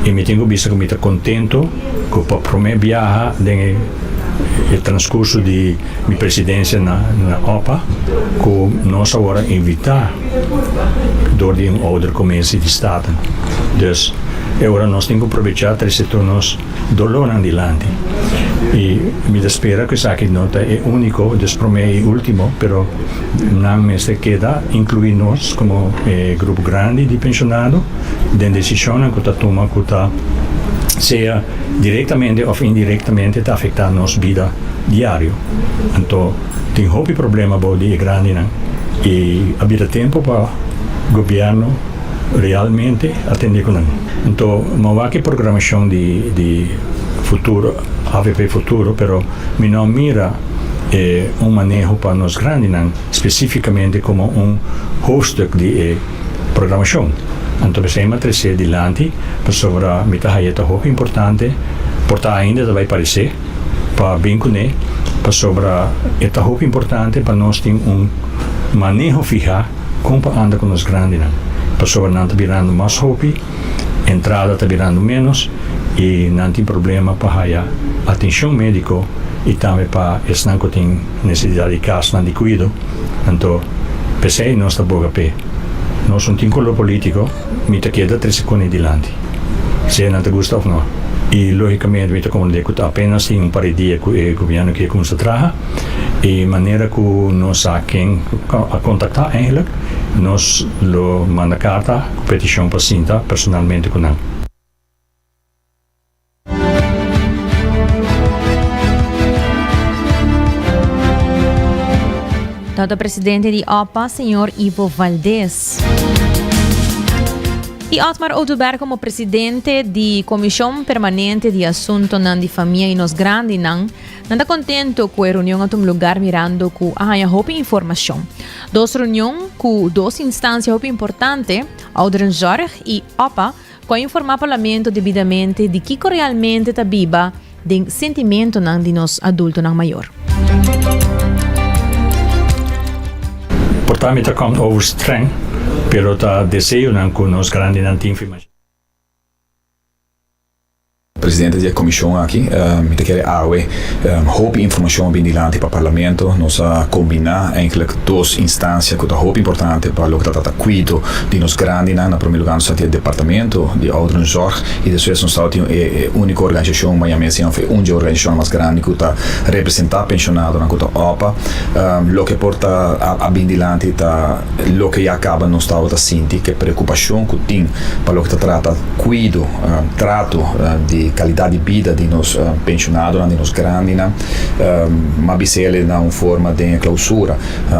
e me tenho visto que me está contento que para prometer viajar o transcurso de minha presidência na OPA, que nós agora invitar door die ouder commissie de Staten. Dus agora nós temos que aproveitar para retornos dolor aan die landen. E me espera que essa aqui não é único, despromete e último, pero não me se queda incluir nós como grupo grande de pensionados, de decisão que está tomando que está seja diretamente ou indiretamente está afetando nossa vida diária. Então, tem problema de grande e havia tempo para o governo realmente atender com. Então, não há que programação de futuro, AVP futuro, pero me não mira manejo para nós grandes, especificamente como host de programação. Então, se matrice adiante, para sobre a mitahayeta hope importante, portar ainda vai aparecer para bem com ele, para sobre esta hope importante para nós ter manejo fijar como anda com os grandes, para sobre não está virando mais hope, entrada está virando menos e não tem problema para a atenção médica e também para esse não tem necessidade de caso não de cuido. Então, pensei nós está boa pé. Nós não temos color político, me te queda 3 segundos adiante. Se não te gusta ou não. E, logicamente, me como digo, apenas tem par de dias que o governo que começa a trabalhar e maneira que nós quem a contactar eigenlijk, nós lo manda carta, petição para Sinta, personalmente com ele. Dado presidente de OPA, senhor Ivo Valdez. E Otmar Oduber como presidente da Comissão Permanente de Assuntos de Família e nos Grandes não está contente com a reunião a um lugar mirando com a roupa informação. Dos reuniões com 2 instâncias importantes, Ouderenzorg e OPA, com informar o parlamento devidamente de que realmente está viva de sentimento de nos adultos maior. Portanto, komt over streng, pero ta desejo com os grandes não tem informação. Presidente da comissão aqui, me quer hoop informação bem dilante para o parlamento, nós combinar eigenlijk 2 instâncias que é hoop importante para o que trata cuido de nos grandes, na primeiro lugar nós temos o departamento de Ouderenzorg e depois nós temos a única organização, mas mesmo foi uma organização mais grande que está representar pensionado na que OPA, o que porta a bem dilante tá o que acaba nós estamos sentindo que preocupação que tem para o que trata cuido, trato de qualidade de vida de nos pensionados, de nos grandes, mas bisele na forma de clausura,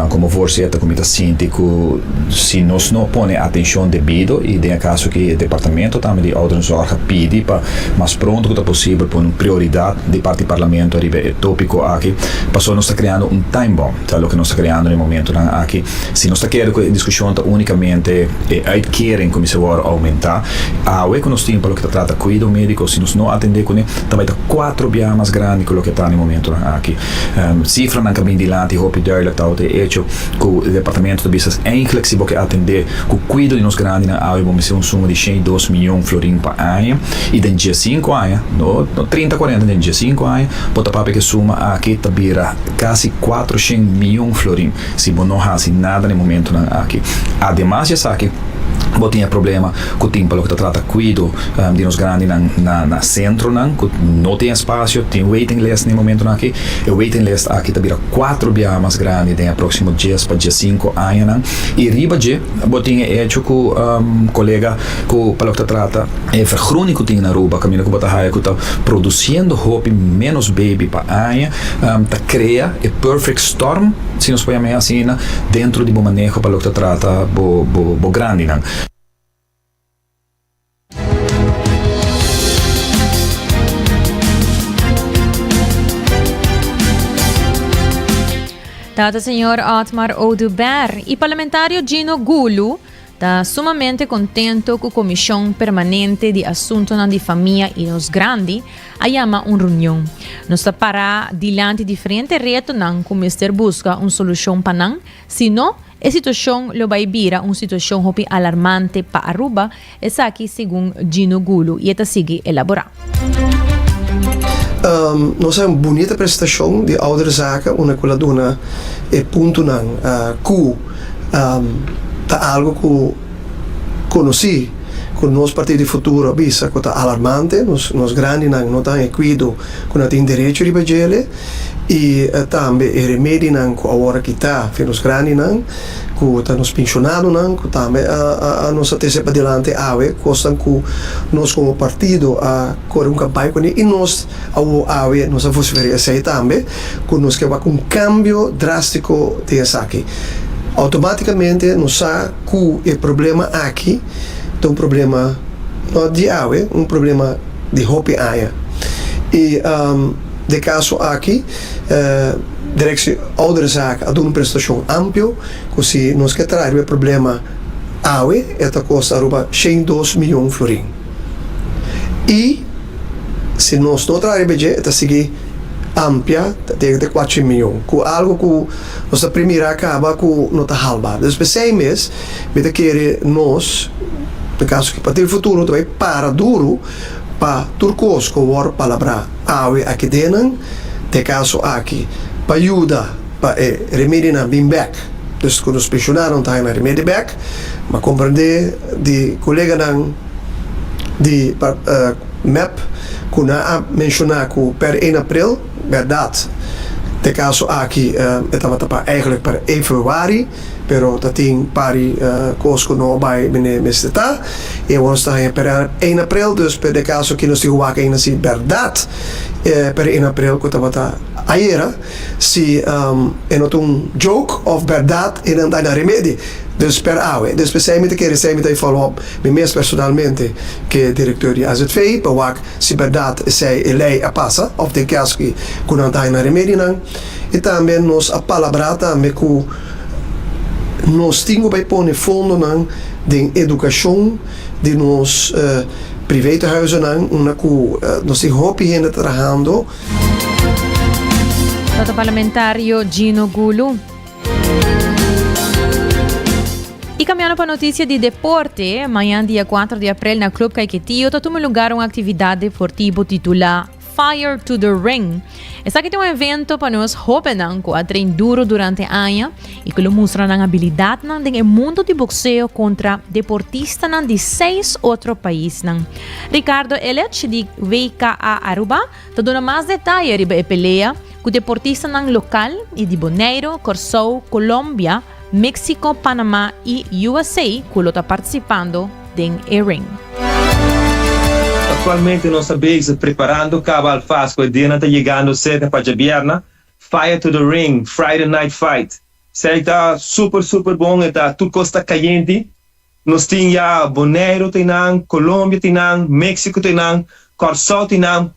como você está como está síndico, se nós não põe atenção devido e tem caso que o departamento também de Ouderenzorg pede para mais pronto que é possível por uma prioridade de parte do parlamento arriba é tópico aqui, passou nós está criando time bomb, tá o que nós está criando no momento aqui, se nós está querendo que a discussão unicamente uitkering como se vai aumentar, o que nós temos para o que trata cuidado médico, se nós não atender com ele, também está 4 vezes mais grande que o que está no momento aqui. Cifra não caminha dilante, hope duidelijk está o hecho que o departamento de business eigenlijk se você atender com cuidado de nos grandes, vamos ser suma de 102 milhões florim para ano e dentro de 5 anos, no 30, 40 dentro de 5 anos, pode parar que suma aqui está vira quase 400 milhões florim, se você não faz nada no momento aqui. Ademais já sabe Bo tinha problema com o tempo que trata cuido de nos grandes na centro, não tem espaço, tem waiting list no momento aqui. E o waiting list aqui está vira 4 vezes mais grande, tem aproximo 10 para 5 anos. E riba de, bo tinha hecho com colega que para o que trata é vergroening que tem na Aruba, caminho que bota raia que está produzindo hope menos baby para ano, tá cria a perfect storm, se nós podemos assim, dentro de bom manejo para o que trata bo grande. Tata senhor Otmar Oduber e parlamentário Gino Gulu está sumamente contento com a Comissão Permanente de Assuntos de Família e nos Grandes a chama uma reunião. Nós está para diante diferentes retos como Mr. busca uma solução para não, senão a situação lo vai virar uma situação hopi alarmante para Aruba, essa aqui segundo Gino Gulu e está sigue elaborar. Nós temos uma bonita apresentação de ouderzaken, uma coisa dona e ponto não, que tá algo que conheci com nosso partido de futuro, bisa que tá alarmante, nos grandes não têm cuidado, que não têm direito de bajele e também o remédio não que agora que tá, nos grandes não que tá nos pensionados não que também a nossa terceira para diante ave costam que nós como partido a correr uma campanha com ele e nós ave nós vamos ver essa também que nós quer um cambio drástico de essa aqui automaticamente nós sabe que o problema aqui tem um problema não de água, um problema de hopi aia. E de caso aqui, direção outra zaken a doen een prestação amplo, così nós que trazer o problema água, esta custa aruba 102 milhões florin. E se nós não trazer budget, esta sigue amplia, de 4 milhões, com algo que nossa primeira acaba com nota halba. Dus bij 6 meses, we querer nós, no caso que para o futuro, também para duro, para turcos com o palavra água aqui dentro, de caso aqui, para ajuda, para remédio na back. Dus quando os pensionaram tá na remédio back, mas compreender de colega de MEP, que na mencionar que per 1 april, verdade, de caso aqui, estava eigenlijk para 1 februari, pero tating pari kosko no by mene mesteta e vamos estar per 1 april, dus per de caso que nos digo que ainda se verdade per 1 april que estava ayer se not um joke of verdade e não dá remédio. Dus per AWE. Dus specialmente quero sempre follow-up mesmo personalmente que diretor de AZV para se verdade sei lei a passa of de caso que não dá remédio não e também nos a palavra também que nós temos para pôr fundo de educação de nos private huizen na que nós temos gente trabalhando. Toto parlamentario Gino Gulu. E caminhando para a notícia de deporte, amanhã, dia 4 de abril, na Clube Caiquetío, está tendo lugar uma atividade esportiva titulada Fire to the Ring. Essa aqui tem um evento para nós jovens com a treino duro durante a ano e que mostra a habilidade no mundo de boxeo contra deportistas de 6 outros países. Ricardo Elech de VKA Aruba está dando mais detalhes sobre a peleia com deportistas local e de Bonaire, Corsou, Colômbia, México, Panamá e USA que está participando do ring. Atualmente nós estamos preparando Cabal Fasco e Diana está chegando cerca para Jabierna. Fire to the Ring, Friday Night Fight. Isso está super bom, está tudo costa caliente. Nós temos já Bonaire, Colômbia, México, Corsol,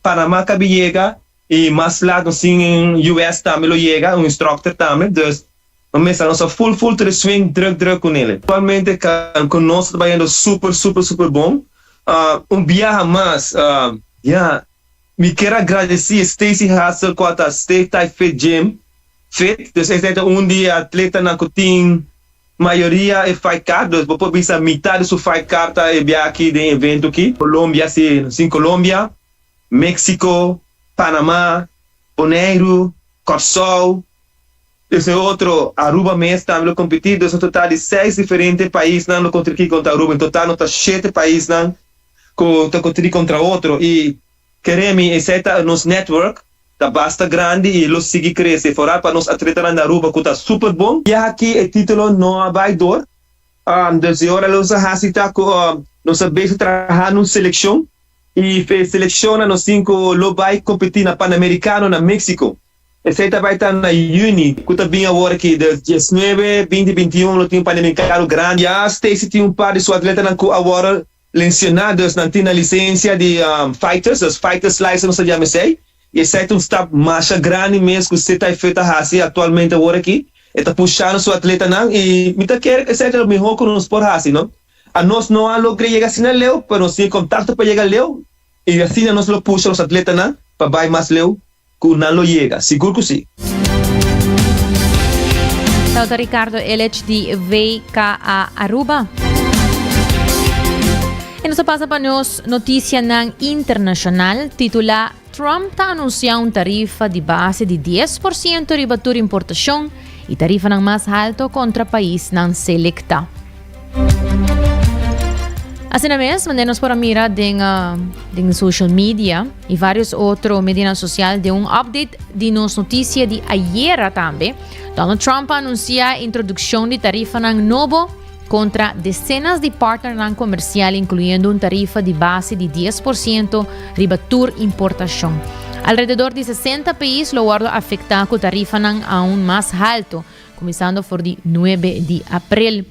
Panamá que chega e mais lá nós temos US também chega, instructor também. Dus nós estamos full to the swing, druk com ele. Atualmente conosco trabalhando super bom. Viaje mais, me quero agradecer Stacy Hassel com a State Type Fit Gym. Fit, dus é dia atleta na que maioria é fight card, dus vou pensar metade do fight card é aqui de evento aqui. Colômbia, sim, Colômbia, México, Panamá, Bonaire, Corsol. Esse outro, Aruba mesmo, também competir, dus um total de 6 diferentes países não contra contra Aruba, em total nós 7 países não competir contra outro e queremos esse nos network da basta grande e los seguir crescer fora para nos atletas na Aruba que está super bom e aqui o título não vai dor desde agora nós está com nós sabemos trabalhar numa seleção e seleciona nos 5 lo vai competir na Pan-Americano na México. Esse vai estar na Juni, que está bem agora aqui, das 19, 20, 21, no tem um Pan-Americano grande. Já Stacy tem um par de seus atletas agora lesionados na licença de fighters, os fighters license, já me sei. E esse é um staff mais grande mesmo que você está feito assim atualmente agora aqui. Está puxando seu atleta não e me está querendo que seja o melhor que nós por assim, não? A nós não há logo chegar assim na Leo, mas nós temos contato para chegar Leo e assim nós lo puxa os atletas não para vai mais Leo. Que não lo llega, seguro que sim. Salve Ricardo Elech de VKA Aruba. E nós passa para nós notícia internacional titulada Trump está anunciando tarifa de base de 10% ribatura importação e tarifa mais alto contra país não selecta. Assim mesmo, nós podemos mirar em social media e vários outros mídias sociais de update de nossa notícia de ayer também. Donald Trump anuncia a introdução de tarifa novo contra dezenas de partners comerciais, incluindo tarifa de base de 10% ribatur importação. Alrededor de 60 países lo guardo afectado com tarifa aún mais alto, começando por 9 de abril.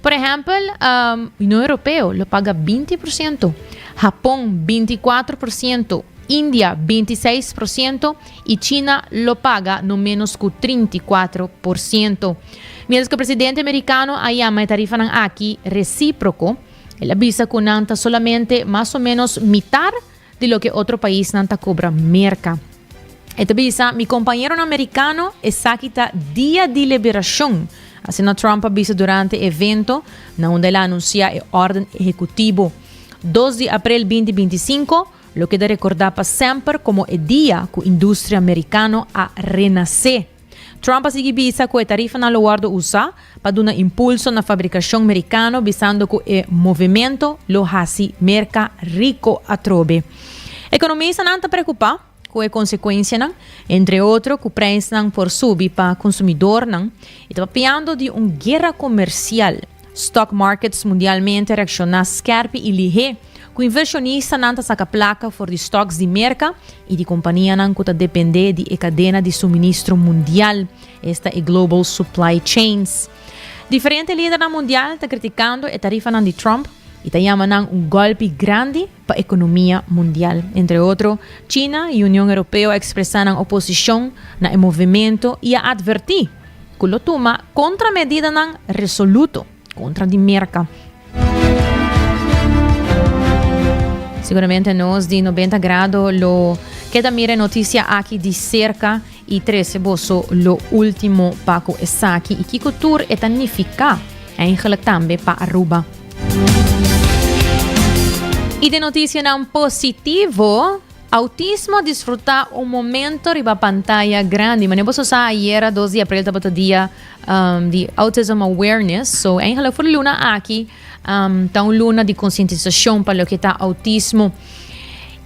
Por ejemplo, Unión Europea lo paga 20%, Japón 24%, India 26% y China lo paga no menos que 34%. Mientras que el presidente americano llama tarifa aquí recíproco, él avisa que nanta solamente más o menos mitad de lo que otro país nanta cobra merca. Esta avisa, mi compañero americano exacta día de liberación. Así Trump avisa durante el evento donde él anuncia el orden ejecutivo 2 de abril 2025, lo que de recordar para siempre como el día que la industria americana a renacer. Trump así avisa que la tarifa no lo guarda usa para dar impulso na fabricación americana, visando que el movimiento lo hace merca rico a trobe. Economistas não estão preocupados com a consequência, entre outros, que o preço por subir para o consumidor, e está piando de uma guerra comercial. Stock markets mundialmente reaccionam scarpe e ligeiro, que o inversionista não saca placa for de stocks de merca e de companhia que está depender de cadena de suministro mundial, esta é Global Supply Chains. Diferentes líderes mundial estão criticando a tarifa de Trump e está chamando golpe grande para a economia mundial. Entre outros, China e a União Europeia expressaram oposição no movimento e advertir que lo toma contramedida resoluto contra a merca. Seguramente nós de 90 grados lo queda mira notícia aqui de cerca e 13 bosso lo último paco essa aqui e que cultura é tanificar eigenlijk também para Aruba. E de notícia não positivo, autismo desfrutar um momento riba pantalla grande. Mas nós sa ayer 12 de abril estava o dia de Autism Awareness. So, eigenlijk foi luna aqui, tá luna de conscientização para o que está autismo.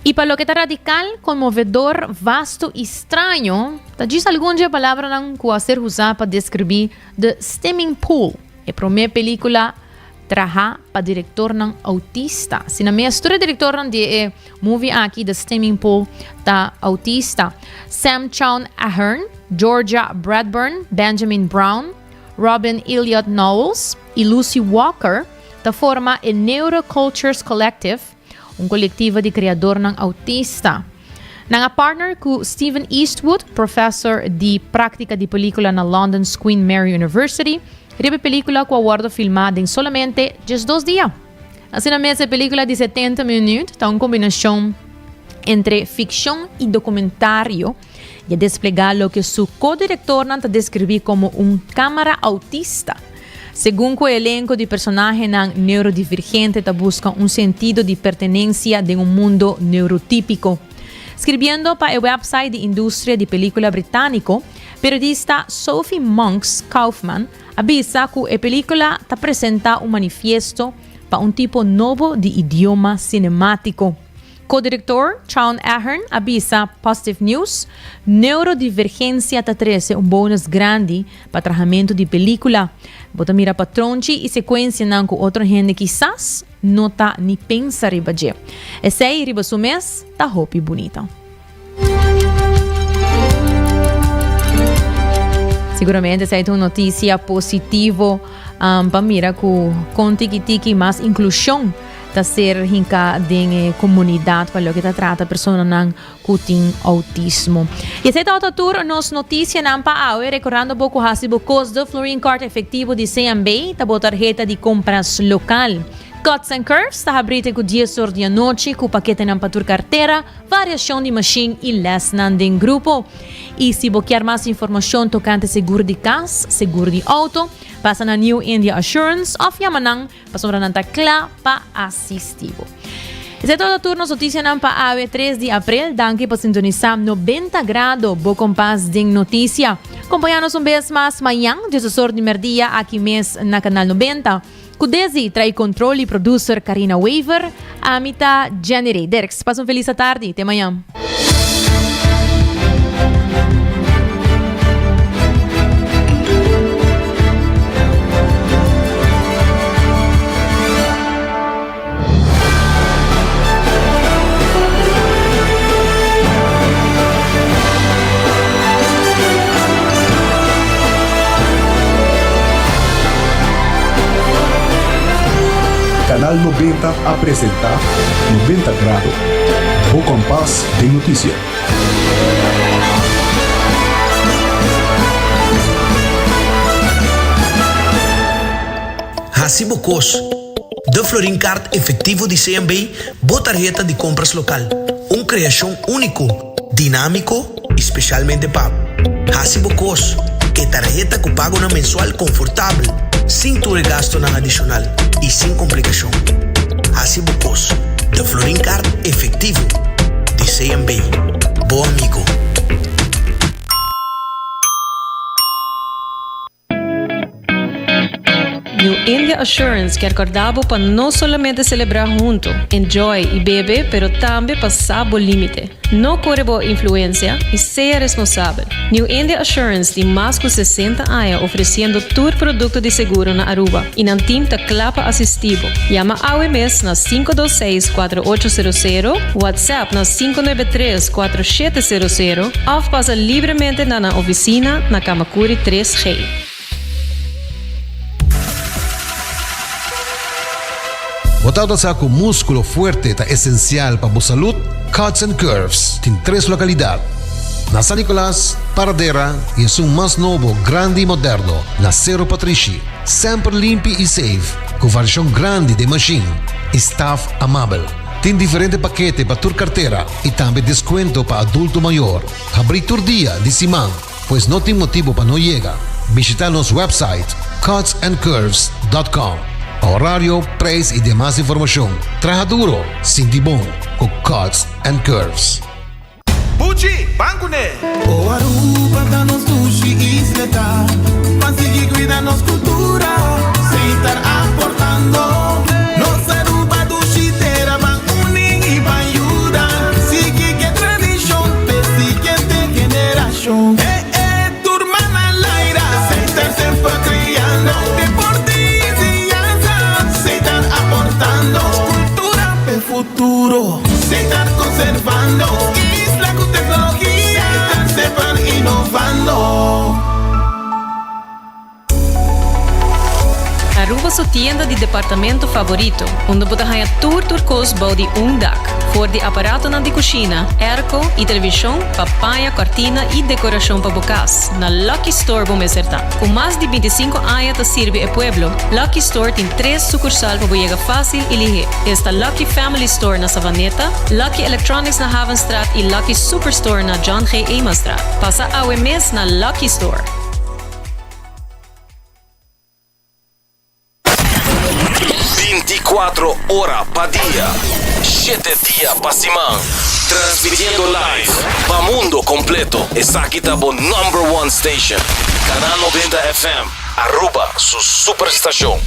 E para o que está radical, conmovedor, vasto e estranho, tá diz alguma palavra que a ser usada para descrever The Stimming Pool. É a primeira película trabalha para diretor autista. Se na minha história diretor de movie aqui The Stimming Pool tá autista. Sam Chown Ahern, Georgia Bradburn, Benjamin Brown, Robin Elliott Knowles e Lucy Walker tá forma o Neurocultures Collective, coletivo de criador autista. Nang partner com Stephen Eastwood, professor de prática de película na London's Queen Mary University, ribe película com awardo filmada em solamente 2 dias. Assim na mesa película de 70 minutos, tá uma combinação entre ficção e documentário e a desplegar o que seu co-diretor está descrever como câmara autista. Segundo o elenco de personagens neurodivergente, busca sentido de pertenência de mundo neurotípico. Escrevendo para o website de indústria de película britânico, periodista Sophie Monks Kaufman avisa que a película apresenta manifiesto para tipo novo de idioma cinemático. Co-diretor Chown Ahern avisa Positive News, neurodivergência traz bônus grande para tratamento de película. Bota mira para tronchi e sequência com outra gente quizás não tá nem pensa riba je. Esse aí riba sumês tá hopi bonita. Seguramente essa é uma notícia positiva para mira com tiki mais inclusão da ser hinka de comunidade para o que trata pessoas que têm autismo. E essa é outra tour nos notícias não para recordando pouco hasibo custo do Florine Card efetivo de CMB, da tarjeta de compras local. Cuts and Curves está abrindo com 10 horas da noite com o paquete na patur carteira, variação de machine e less de grupo. E se você quer mais informação tocante seguro de casa, seguro de auto, passa na New India Assurance ou yamanang pasora nanta clá para assistivo. Esse é todo o turno notícia para 3 de abril. Danke por sintonizar 90 grados. Bo compás de notícia. Acompanha-nos vez mais amanhã, 10 horas de meio-dia, aqui mesmo na Canal 90. Kudezi trai controle producer Karina Weaver, Amita Jenny Derks. Passa feliz tarde. Até amanhã. Canal 90 apresenta 90 Grados. O compás de notícia. Hasibo Cos. De Florin Card efectivo de CMB, boa tarjeta de compras local. Criação único, dinâmico, especialmente pago. Hasibo Cos. É tarjeta que paga na mensual confortável, sem todo gasto na adicional e sem complicação. Hasibo Cos. De Florin Card efectivo de CMB. Bom amigo. New India Assurance quer acordar para não somente celebrar junto, enjoy e beber, pero também passar o limite. Não corre boa influência e seja responsável. New India Assurance tem mais de 60 anos oferecendo todo produto de seguro na Aruba e não tem clapa assistivo. Llama AWMS na 526-4800, WhatsApp na 593-4700 ou passa livremente na oficina na Kamakuri 3G. Botado sa com músculo fuerte ta essencial para a saúde, Cuts and Curves tem 3 localidades. Na San Nicolás, Paradera e é um mais novo, grande e moderno, na Cerro Patrici. Sempre limpo e safe, com versão grande de machine, staff amável. Tem diferentes paquetes para tua carteira e também desconto para adulto maior. Abrir todo dia de semana, pois não tem motivo para não chegar. Visitar nosso website cutsandcurves.com. Horário, preço e demais informação. Traja duro, sinti bom, com Cuts and Curves. Pucci, bancune! O Aruba da nos sushi isleta, consegui cuidar nos cultura, sem estar aportando. Nos Aruba do chiteira, bancune e banhuda, sigue que tradição, persiguiente generação. Turma na laira, sem estar sempre criando, deporte. Cultura per futuro, se estar conservando, isla con tecnología, estar sempre innovando. Aruba sua tienda de departamento favorito, onde você ganha tudo cos de dak, for de aparato na de cozinha, airco e televisão, papaya, cortina e decoração para bocas. Na Lucky Store vamos acertar. Com mais de 25 anos te serve o pueblo, Lucky Store tem 3 sucursal para chegar fácil e ligeiro. Está Lucky Family Store na Savaneta, Lucky Electronics na Havenstraat e Lucky Superstore na John G. Emastraat. Passa ao mês na Lucky Store. 24 horas para dia, 7 dias para semana, transmitiendo live para mundo completo. Essa aqui tá bom #1 station, Canal 90 FM, Aruba, su superestação.